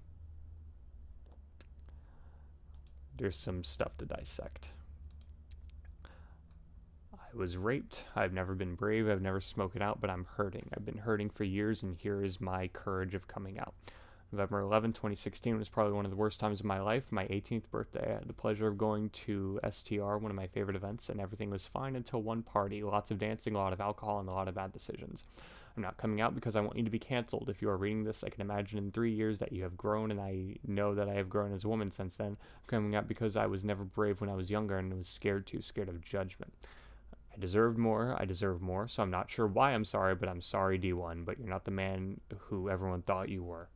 there's some stuff to dissect. I was raped. I've never been brave. I've never spoken out, but I'm hurting. I've been hurting for years, and here is my courage of coming out. November 11, 2016 was probably one of the worst times of my life. My 18th birthday. I had the pleasure of going to STR, one of my favorite events, and everything was fine until one party. Lots of dancing, a lot of alcohol, and a lot of bad decisions. I'm not coming out because I want you to be canceled. If you are reading this, I can imagine in 3 years that you have grown, and I know that I have grown as a woman since then. I'm coming out because I was never brave when I was younger and was scared of judgment. I deserved more. I deserve more, so I'm not sure why I'm sorry, but I'm sorry, D1, but you're not the man who everyone thought you were.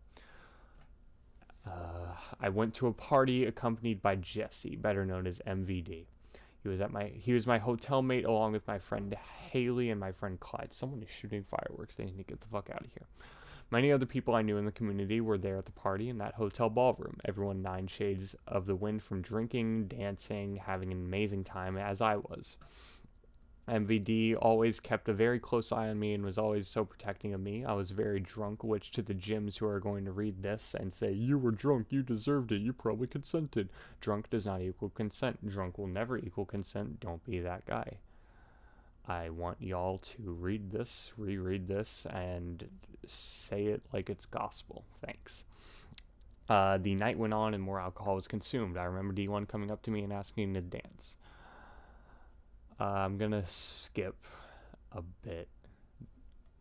I went to a party accompanied by Jesse, better known as MVD. He was my hotel mate along with my friend Haley and my friend Clyde. Someone is shooting fireworks. They need to get the fuck out of here. Many other people I knew in the community were there at the party in that hotel ballroom. Everyone 9 shades of the wind from drinking, dancing, having an amazing time as I was. MVD always kept a very close eye on me and was always so protecting of me. I was very drunk, which to the gyms who are going to read this and say, you were drunk, you deserved it, you probably consented. Drunk does not equal consent. Drunk will never equal consent. Don't be that guy. I want y'all to read this, reread this, and say it like it's gospel. Thanks. The night went on and more alcohol was consumed. I remember D1 coming up to me and asking to dance. I'm gonna skip a bit.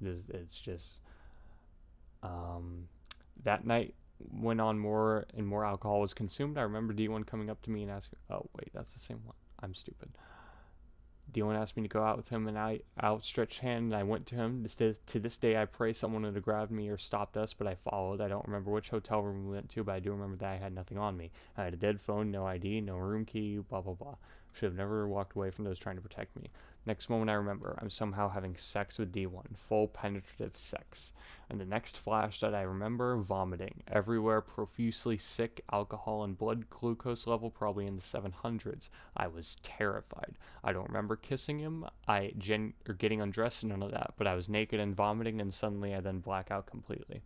It's just that night went on more and more alcohol was consumed. I remember D1 coming up to me and asking, oh wait, that's the same one. I'm stupid. D1 asked me to go out with him, and I outstretched hand, and I went to him. To this day, I pray someone would have grabbed me or stopped us, but I followed. I don't remember which hotel room we went to, but I do remember that I had nothing on me. I had a dead phone, no ID, no room key, blah, blah, blah. Should have never walked away from those trying to protect me. Next moment I remember, I'm somehow having sex with D1, full penetrative sex. And the next flash that I remember, vomiting. Everywhere, profusely sick, alcohol and blood glucose level probably in the 700s. I was terrified. I don't remember kissing him, or getting undressed, none of that. But I was naked and vomiting, and suddenly I then black out completely.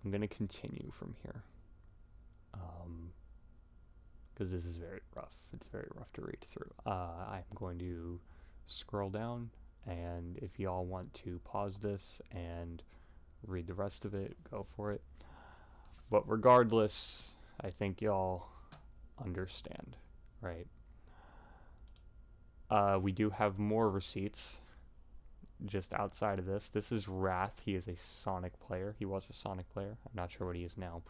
I'm going to continue from here. Because this is very rough. It's very rough to read through. I'm going to scroll down, and if y'all want to pause this and read the rest of it, go for it. But regardless, I think y'all understand, right? We do have more receipts just outside of this. This is Wrath. He is a Sonic player. He was a Sonic player. I'm not sure what he is now.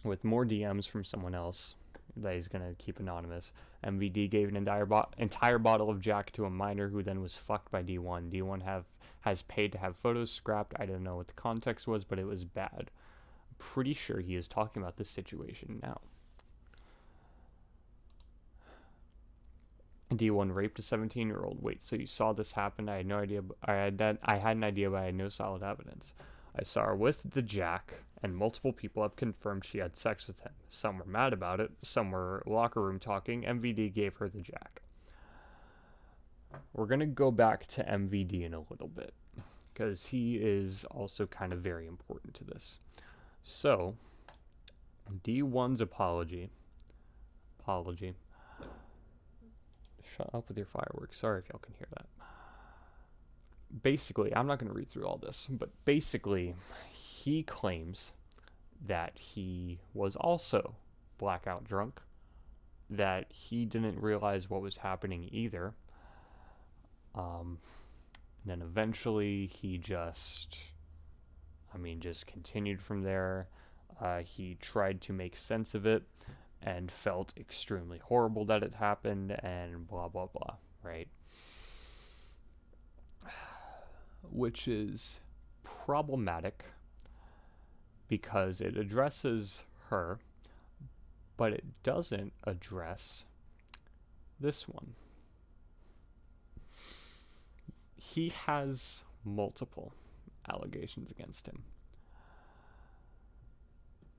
With more DMs from someone else that he's going to keep anonymous. MVD gave an entire bottle of Jack to a minor who then was fucked by D1. D1 has paid to have photos scrapped. I don't know what the context was, but it was bad. I'm pretty sure he is talking about this situation now. D1 raped a 17-year-old. Wait, so you saw this happen? I had no idea. I had an idea, but I had no solid evidence. I saw her with the Jack, and multiple people have confirmed she had sex with him. Some were mad about it. Some were locker room talking. MVD gave her the Jack. We're going to go back to MVD in a little bit, because he is also kind of very important to this. So, D1's apology. Shut up with your fireworks. Sorry if y'all can hear that. Basically, I'm not going to read through all this, but basically, he claims that he was also blackout drunk, that he didn't realize what was happening either. And then eventually, he just continued from there. He tried to make sense of it and felt extremely horrible that it happened, and blah, blah, blah, right? Which is problematic because it addresses her, but it doesn't address this one. He has multiple allegations against him.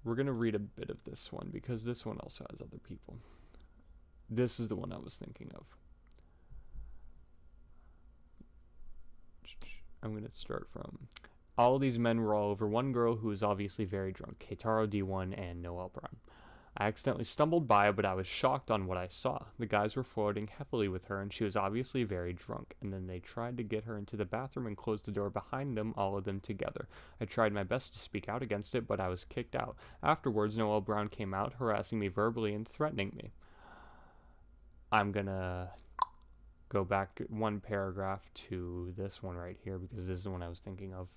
We're going to read a bit of this one because this one also has other people. This is the one I was thinking of. I'm going to start from... All these men were all over one girl who was obviously very drunk, Keitaro D1 and Noel Brown. I accidentally stumbled by, but I was shocked on what I saw. The guys were flirting heavily with her, and she was obviously very drunk, and then they tried to get her into the bathroom and close the door behind them, all of them together. I tried my best to speak out against it, but I was kicked out. Afterwards, Noel Brown came out, harassing me verbally and threatening me. I'm gonna go back one paragraph to this one right here, because this is the one I was thinking of.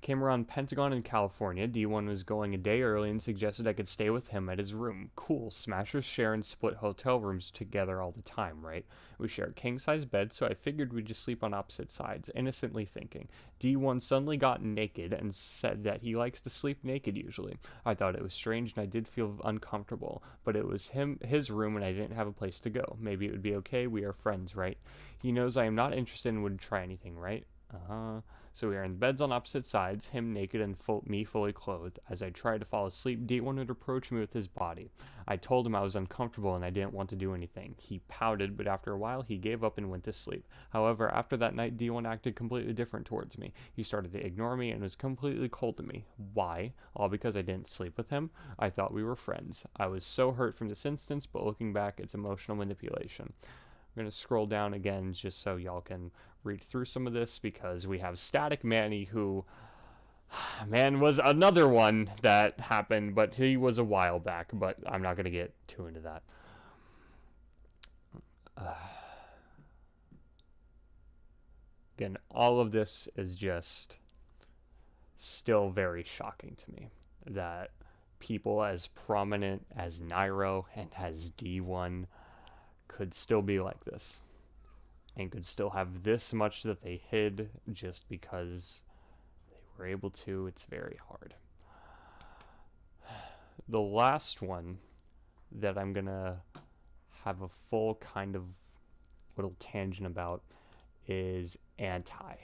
Came around Pentagon in California. D1 was going a day early and suggested I could stay with him at his room. Cool. Smashers share and split hotel rooms together all the time, right? We share a king-size bed, so I figured we'd just sleep on opposite sides, innocently thinking. D1 suddenly got naked and said that he likes to sleep naked usually. I thought it was strange and I did feel uncomfortable, but it was his room and I didn't have a place to go. Maybe it would be okay. We are friends, right? He knows I am not interested and wouldn't try anything, right? So we are in beds on opposite sides, him naked and me fully clothed. As I tried to fall asleep, D1 would approach me with his body. I told him I was uncomfortable and I didn't want to do anything. He pouted, but after a while he gave up and went to sleep. However, after that night, D1 acted completely different towards me. He started to ignore me and was completely cold to me. Why? All because I didn't sleep with him? I thought we were friends. I was so hurt from this instance, but looking back, it's emotional manipulation. I'm going to scroll down again just so y'all can read through some of this, because we have Static Manny, who, man, was another one that happened, but he was a while back, but I'm not going to get too into that. Again, all of this is just still very shocking to me, that people as prominent as Nairo and as D1 could still be like this, and could still have this much that they hid just because they were able to. It's very hard. The last one that I'm gonna have a full kind of little tangent about is Anti.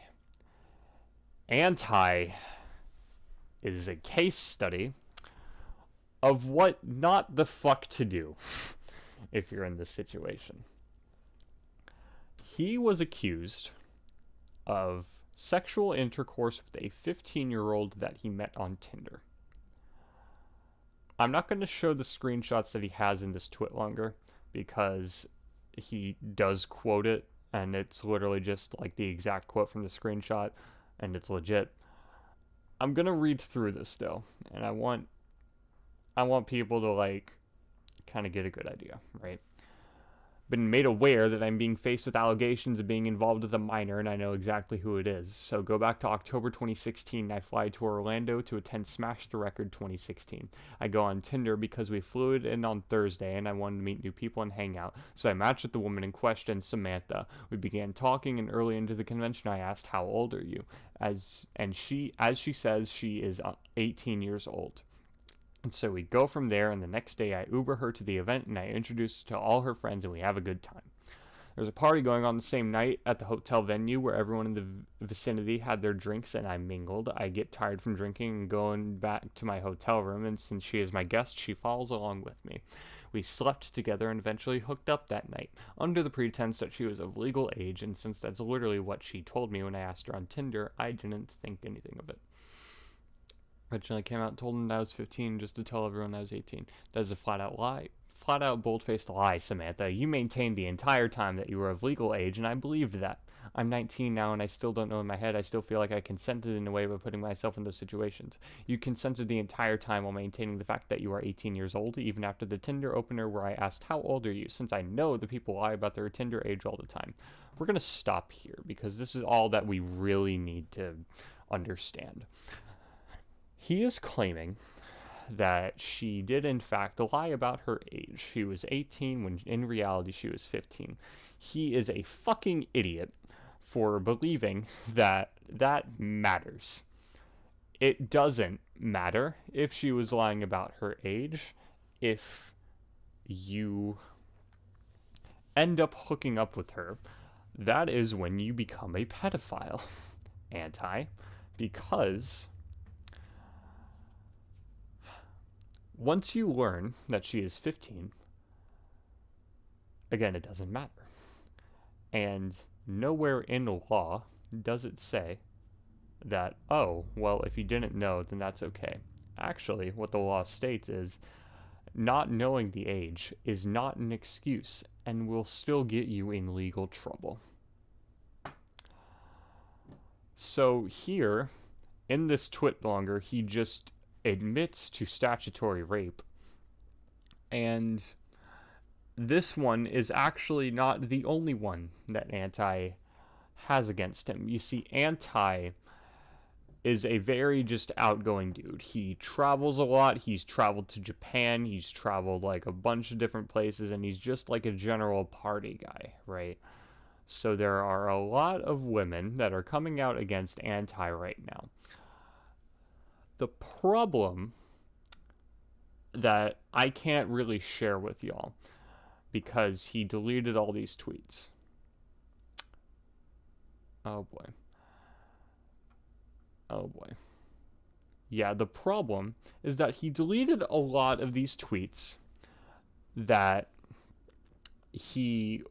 Anti is a case study of what not the fuck to do if you're in this situation. He was accused of sexual intercourse with a 15-year-old that he met on Tinder. I'm not going to show the screenshots that he has in this TwitLonger, because he does quote it, and it's literally just like the exact quote from the screenshot, and it's legit. I'm going to read through this though, and I want people to like kind of get a good idea, right? Been made aware that I'm being faced with allegations of being involved with a minor, and I know exactly who it is. So go back to October 2016, I fly to Orlando to attend Smash the Record 2016. I go on Tinder because we flew it in on Thursday and I wanted to meet new people and hang out. So I matched with the woman in question, Samantha. We began talking, and early into the convention I asked, "How old are you?" As she says, she is 18 years old. And so we go from there, and the next day I Uber her to the event, and I introduce her to all her friends, and we have a good time. There's a party going on the same night at the hotel venue where everyone in the vicinity had their drinks, and I mingled. I get tired from drinking and going back to my hotel room, and since she is my guest, she follows along with me. We slept together and eventually hooked up that night, under the pretense that she was of legal age, and since that's literally what she told me when I asked her on Tinder, I didn't think anything of it. Originally came out and told him that I was 15 just to tell everyone I was 18. That is a flat-out lie. Flat-out, bold-faced lie, Samantha. You maintained the entire time that you were of legal age, and I believed that. I'm 19 now, and I still don't know in my head. I still feel like I consented in a way by putting myself in those situations. You consented the entire time while maintaining the fact that you are 18 years old, even after the Tinder opener where I asked, "How old are you?" since I know the people lie about their Tinder age all the time. We're going to stop here, because this is all that we really need to understand. He is claiming that she did in fact lie about her age. She was 18 when in reality she was 15. He is a fucking idiot for believing that that matters. It doesn't matter if she was lying about her age if you end up hooking up with her. That is when you become a pedophile. Anti, because once you learn that she is 15, again, it doesn't matter. And nowhere in the law does it say that, oh, well, if you didn't know, then that's okay. Actually, what the law states is not knowing the age is not an excuse and will still get you in legal trouble. So here, in this TwitLonger, he just admits to statutory rape, and this one is actually not the only one that Anti has against him. You see, Anti is a very just outgoing dude. He travels a lot. He's traveled to Japan. He's traveled like a bunch of different places, and he's just like a general party guy, right? So there are a lot of women that are coming out against Anti right now. The problem that I can't really share with y'all, because he deleted all these tweets. Oh boy. Oh boy. Yeah, the problem is that he deleted a lot of these tweets that he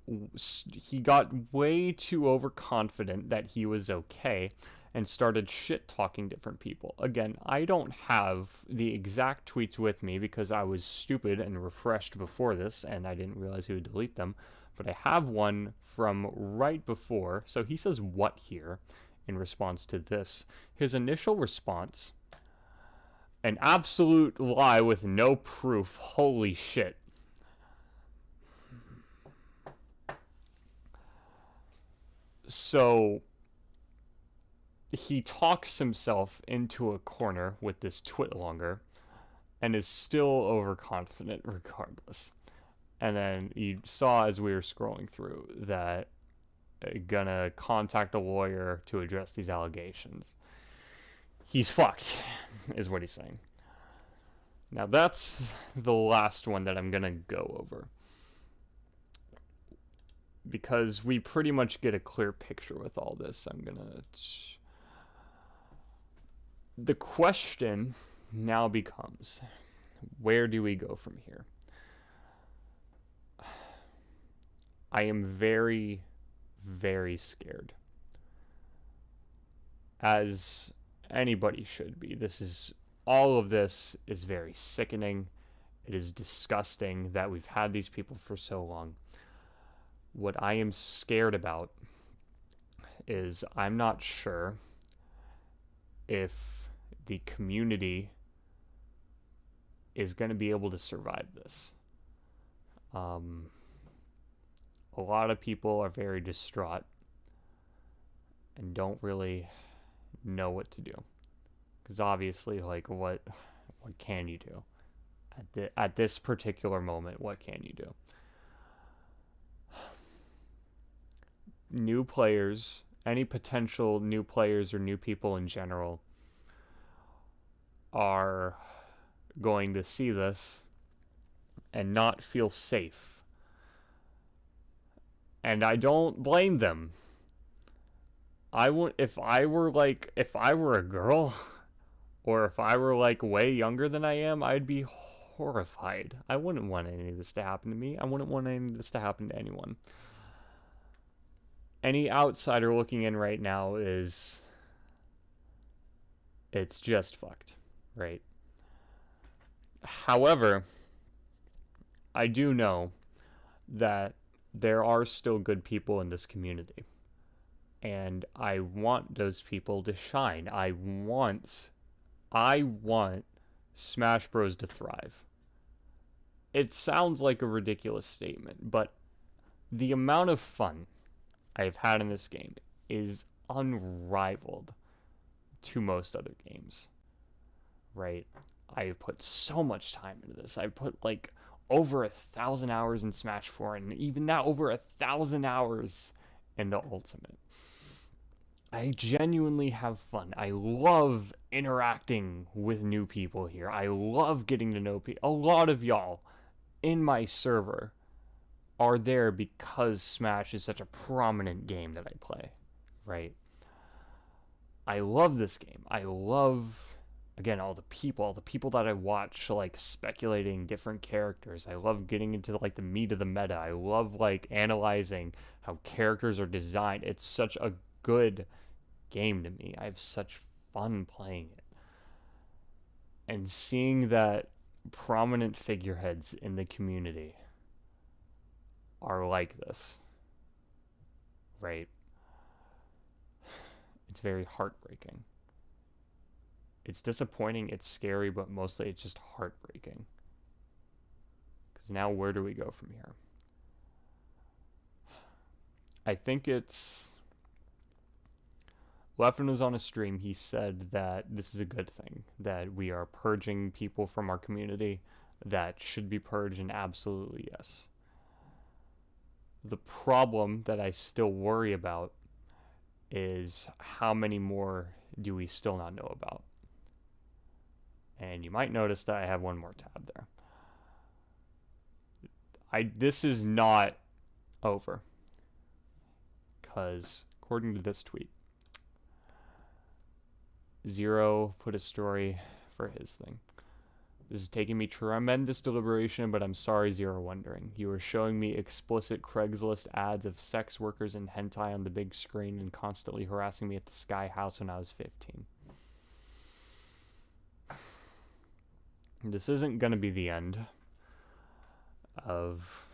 got way too overconfident that he was okay and started shit talking different people. Again, I don't have the exact tweets with me because I was stupid and refreshed before this and I didn't realize he would delete them, but I have one from right before. So he says what here in response to this. His initial response, an absolute lie with no proof. Holy shit. So he talks himself into a corner with this TwitLonger and is still overconfident regardless. And then you saw as we were scrolling through that gonna contact a lawyer to address these allegations. He's fucked, is what he's saying. Now that's the last one that I'm gonna go over, because we pretty much get a clear picture with all this. The question now becomes, where do we go from here? I am very, very scared. As anybody should be. All of this is very sickening. It is disgusting that we've had these people for so long. What I am scared about is I'm not sure if the community is going to be able to survive this. A lot of people are very distraught and don't really know what to do. Because obviously, like, what can you do? At this particular moment, what can you do? New players, any potential new players or new people in general are going to see this and not feel safe. And I don't blame them. If I were a girl, or if I were like way younger than I am, I'd be horrified. I wouldn't want any of this to happen to me. I wouldn't want any of this to happen to anyone. Any outsider looking in right now it's just fucked, right? However, I do know that there are still good people in this community. And I want those people to shine. I want Smash Bros. To thrive. It sounds like a ridiculous statement, but the amount of fun I've had in this game is unrivaled to most other games, right? I have put so much time into this. I put like over 1,000 hours in Smash 4, and even now over 1,000 hours into Ultimate. I genuinely have fun. I love interacting with new people here. I love getting to know people. A lot of y'all in my server are there because Smash is such a prominent game that I play, right? I love this game. I love, again, all the people that I watch, like, speculating different characters. I love getting into, like, the meat of the meta. I love, like, analyzing how characters are designed. It's such a good game to me. I have such fun playing it. And seeing that prominent figureheads in the community are like this, right? It's very heartbreaking. It's disappointing, it's scary, but mostly it's just heartbreaking. Because now where do we go from here? I think it's... Leffen was on a stream, he said that this is a good thing, that we are purging people from our community that should be purged, and absolutely yes. The problem that I still worry about is how many more do we still not know about? And you might notice that I have one more tab there. This is not over, because according to this tweet, Zero put a story for his thing. This is taking me tremendous deliberation, but I'm sorry, Zero Wondering. You are showing me explicit Craigslist ads of sex workers and hentai on the big screen and constantly harassing me at the Sky House when I was 15. This isn't going to be the end of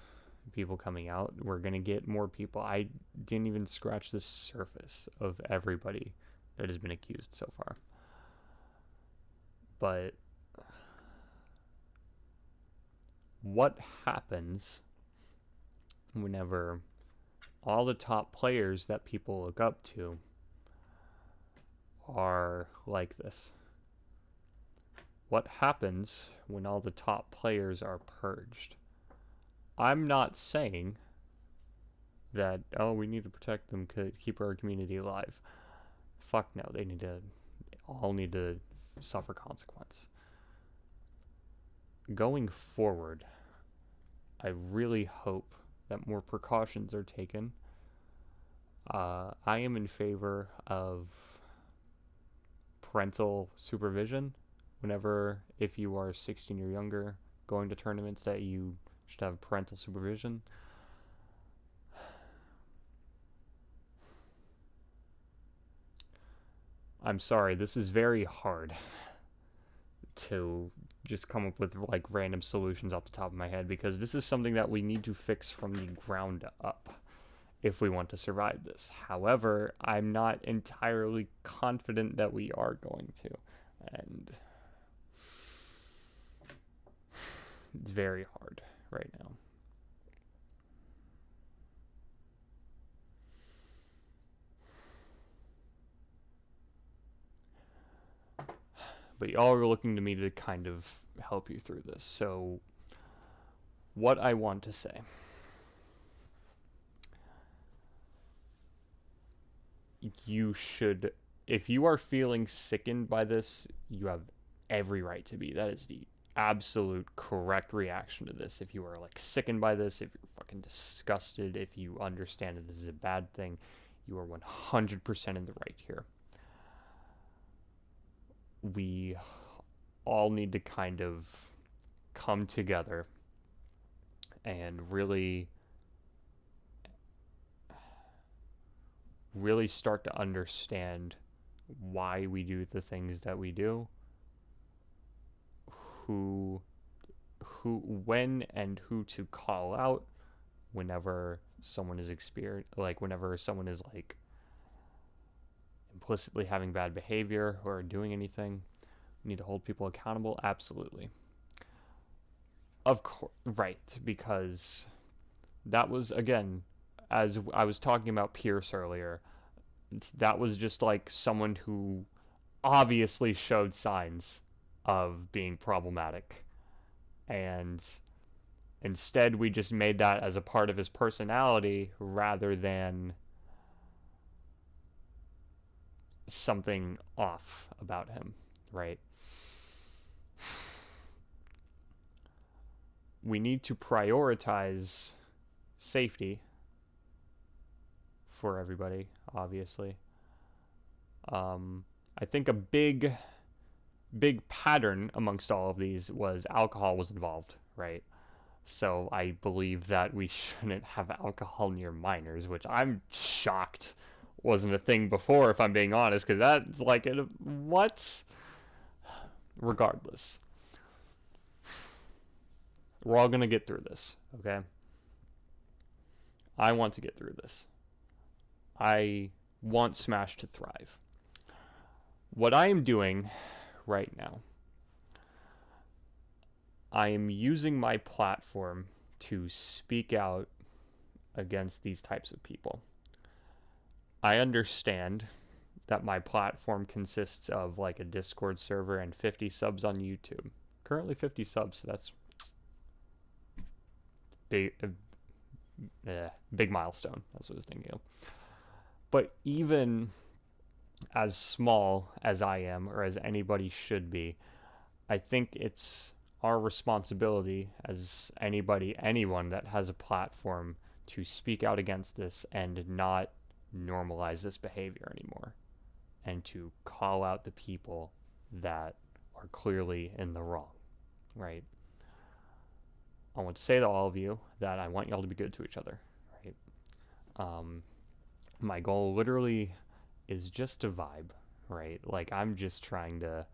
people coming out. We're going to get more people. I didn't even scratch the surface of everybody that has been accused so far. But what happens whenever all the top players that people look up to are like this? What happens when all the top players are purged? I'm not saying that, oh, we need to protect them, keep our community alive. Fuck no, they all need to suffer consequence. Going forward, I really hope that more precautions are taken. I am in favor of parental supervision whenever, if you are 16 or younger, going to tournaments, that you should have parental supervision. I'm sorry, this is very hard to just come up with like random solutions off the top of my head, because this is something that we need to fix from the ground up if we want to survive this. However, I'm not entirely confident that we are going to, and it's very hard right now. But y'all are looking to me to kind of help you through this. So, what I want to say. You should, if you are feeling sickened by this, you have every right to be. That is the absolute correct reaction to this. If you are like sickened by this, if you're fucking disgusted, if you understand that this is a bad thing, you are 100% in the right here. We all need to kind of come together and really start to understand why we do the things that we do, when and who to call out whenever someone is whenever someone is like implicitly having bad behavior or doing anything. We need to hold people accountable. Absolutely. Of course, right, because that was, again, as I was talking about Pierce earlier, that was just like someone who obviously showed signs of being problematic, and instead we just made that as a part of his personality rather than something off about him, right? We need to prioritize safety for everybody, obviously. I think a big pattern amongst all of these was alcohol was involved, right? So I believe that we shouldn't have alcohol near minors, which I'm shocked wasn't a thing before, if I'm being honest, because that's like, what? Regardless. We're all going to get through this, okay? I want to get through this. I want Smash to thrive. What I am doing right now, I am using my platform to speak out against these types of people. I understand that my platform consists of like a Discord server and 50 subs on YouTube. Currently 50 subs, so that's big milestone. That's what I was thinking of. But even as small as I am, or as anybody should be, I think it's our responsibility as anyone that has a platform to speak out against this and not normalize this behavior anymore. and to call out the people that are clearly in the wrong, right? I want to say to all of you that I want y'all to be good to each other, right? My goal literally is just to vibe, right? Like I'm just trying to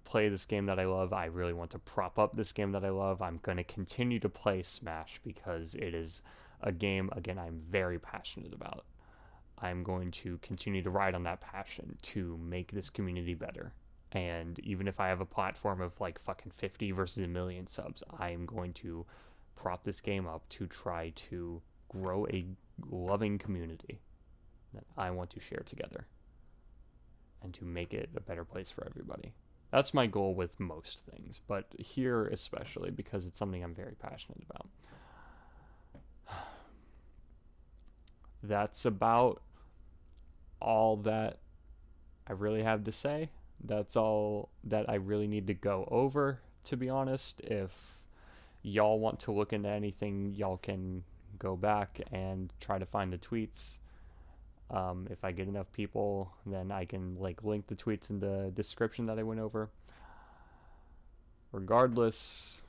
play this game that I love. I really want to prop up this game that I love. I'm going to continue to play Smash because it is a game, again, I'm very passionate about. I'm going to continue to ride on that passion to make this community better. And even if I have a platform of like fucking 50 versus a million subs, I'm going to prop this game up to try to grow a loving community that I want to share together and to make it a better place for everybody. That's my goal with most things, but here especially because it's something I'm very passionate about. That's about all that I really have to say. That's all that I really need to go over, to be honest. If y'all want to look into anything, y'all can go back and try to find the tweets. If I get enough people, then I can like link the tweets in the description that I went over. Regardless,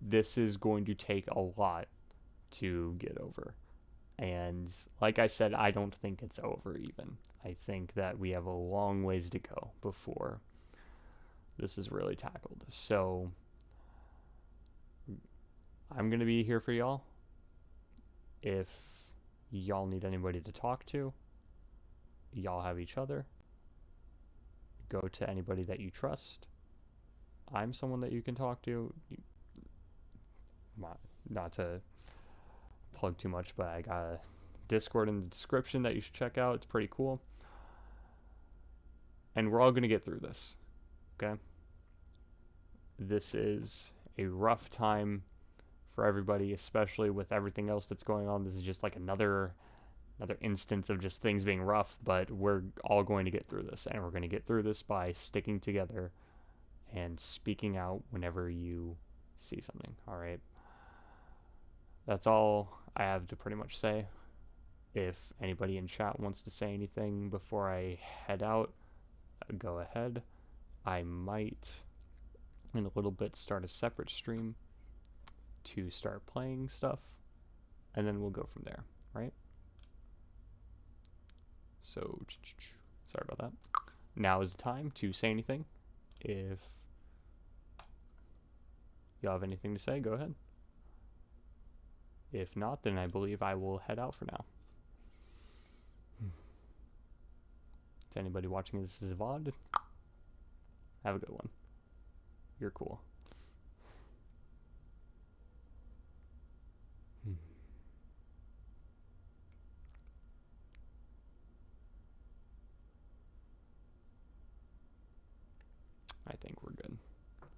this is going to take a lot to get over. And like I said, I don't think it's over even. I think that we have a long ways to go before this is really tackled. So I'm going to be here for y'all. If y'all need anybody to talk to, y'all have each other. Go to anybody that you trust. I'm someone that you can talk to. Not to plug too much, but I got a Discord in the description that you should check out. It's pretty cool. And we're all going to get through this, okay? This is a rough time for everybody, especially with everything else that's going on. This is just like another instance of just things being rough, but we're all going to get through this, and we're going to get through this by sticking together and speaking out whenever you see something, all right? That's all I have to pretty much say. If anybody in chat wants to say anything before I head out, go ahead. I might, in a little bit, start a separate stream to start playing stuff, and then we'll go from there, right? So, sorry about that. Now is the time to say anything. If y'all have anything to say, go ahead. If not, then I believe I will head out for now. To anybody watching this as a VOD, have a good one. You're cool. I think we're good.